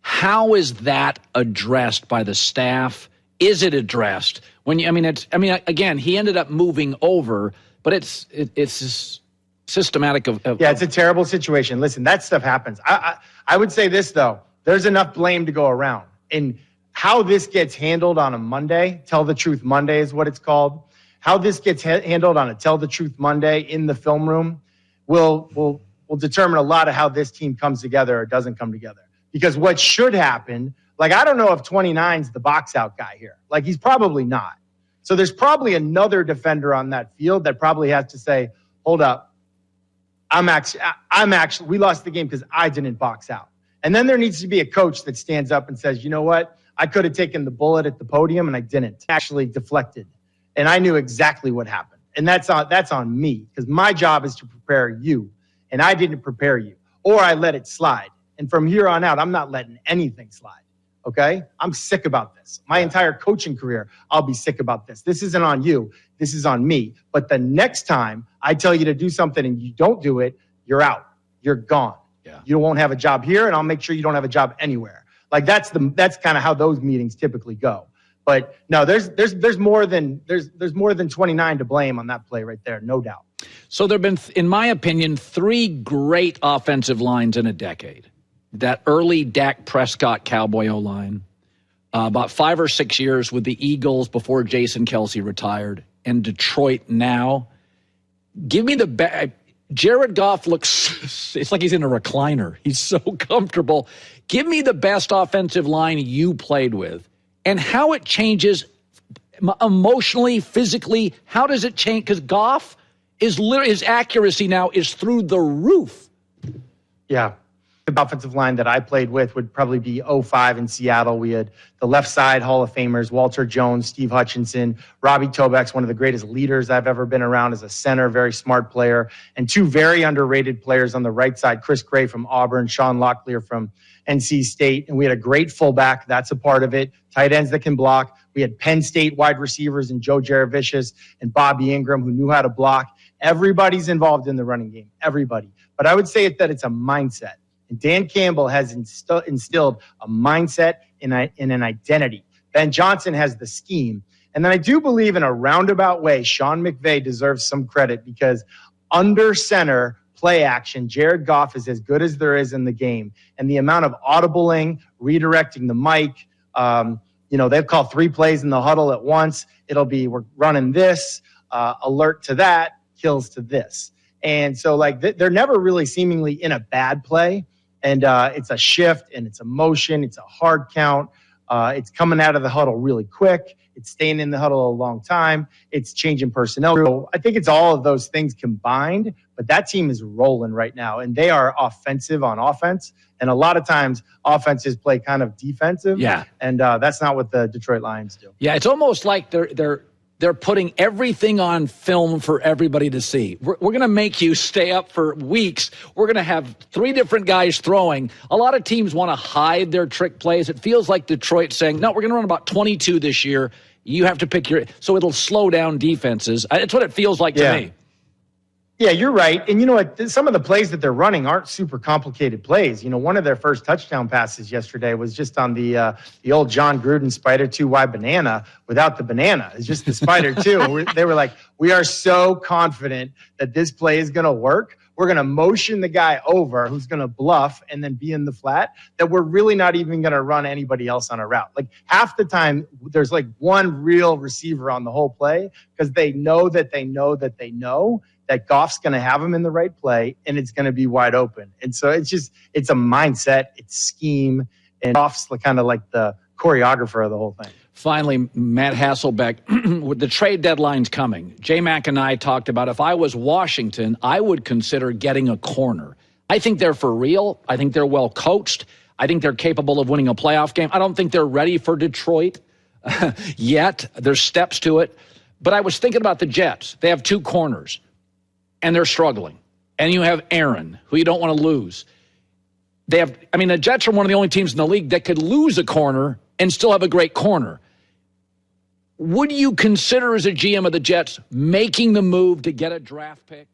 how is that addressed by the staff? Is it addressed? Again, he ended up moving over, but it's just systematic of yeah, it's a terrible situation. Listen, that stuff happens. I would say this, though. There's enough blame to go around. And how this gets handled on a Monday, Tell the Truth Monday is what it's called. How this gets handled on a Tell the Truth Monday in the film room will determine a lot of how this team comes together or doesn't come together. Because what should happen, like I don't know if 29's the box out guy here. Like he's probably not. So there's probably another defender on that field that probably has to say, hold up. I'm actually, we lost the game because I didn't box out. And then there needs to be a coach that stands up and says, you know what? I could have taken the bullet at the podium and I didn't. Actually deflected. And I knew exactly what happened. And that's on me because my job is to prepare you. And I didn't prepare you. Or I let it slide. And from here on out, I'm not letting anything slide. Okay? I'm sick about this. My entire coaching career, I'll be sick about this. This isn't on you. This is on me. But the next time I tell you to do something and you don't do it, you're out. You're gone. Yeah. You won't have a job here, and I'll make sure you don't have a job anywhere. Like that's kind of how those meetings typically go. But no, there's more than 29 to blame on that play right there, no doubt. So there've been, in my opinion, 3 great offensive lines in a decade. That early Dak Prescott Cowboy O-line, about 5 or 6 years with the Eagles before Jason Kelce retired, and Detroit now. Give me the Jared Goff looks, it's like he's in a recliner. He's so comfortable. Give me the best offensive line you played with and how it changes emotionally, physically. How does it change? Because Goff his accuracy now is through the roof. Yeah. The offensive line that I played with would probably be 05 in Seattle. We had the left side Hall of Famers, Walter Jones, Steve Hutchinson, Robbie Tobeck's one of the greatest leaders I've ever been around as a center, very smart player, and 2 very underrated players on the right side, Chris Gray from Auburn, Sean Locklear from NC State. And we had a great fullback. That's a part of it. Tight ends that can block. We had Penn State wide receivers and Joe Jaravicius and Bobby Ingram who knew how to block. Everybody's involved in the running game, everybody. But I would say that it's a mindset. And Dan Campbell has instilled a mindset in an identity. Ben Johnson has the scheme. And then I do believe in a roundabout way, Sean McVay deserves some credit because under center play action, Jared Goff is as good as there is in the game. And the amount of audibling, redirecting the mic, they've called 3 plays in the huddle at once. It'll be, we're running this, alert to that, kills to this. And so they're never really seemingly in a bad play. And it's a shift and it's a motion. It's a hard count. It's coming out of the huddle really quick. It's staying in the huddle a long time. It's changing personnel. So I think it's all of those things combined. But that team is rolling right now. And they are offensive on offense. And a lot of times offenses play kind of defensive. Yeah. And that's not what the Detroit Lions do. Yeah, it's almost like they're putting everything on film for everybody to see. We're going to make you stay up for weeks. We're going to have 3 different guys throwing. A lot of teams want to hide their trick plays. It feels like Detroit saying, no, we're going to run about 22 this year. You have to pick so it'll slow down defenses. That's what it feels like to me. Yeah, you're right. And you know what? Some of the plays that they're running aren't super complicated plays. You know, one of their first touchdown passes yesterday was just on the old John Gruden Spider 2 wide banana without the banana. It's just the Spider 2. They were like, we are so confident that this play is going to work. We're going to motion the guy over who's going to bluff and then be in the flat that we're really not even going to run anybody else on a route. Like half the time there's like one real receiver on the whole play because they know that Goff's going to have him in the right play and it's going to be wide open. And so it's a mindset, it's scheme, and Goff's kind of like the choreographer of the whole thing. Finally, Matt Hasselbeck, with the trade deadline's coming, J-Mac and I talked about if I was Washington, I would consider getting a corner. I think they're for real. I think they're well coached. I think they're capable of winning a playoff game. I don't think they're ready for Detroit yet. There's steps to it. But I was thinking about the Jets. They have 2 corners, and they're struggling. And you have Aaron, who you don't want to lose. The Jets are one of the only teams in the league that could lose a corner and still have a great corner. Would you consider as a GM of the Jets making the move to get a draft pick?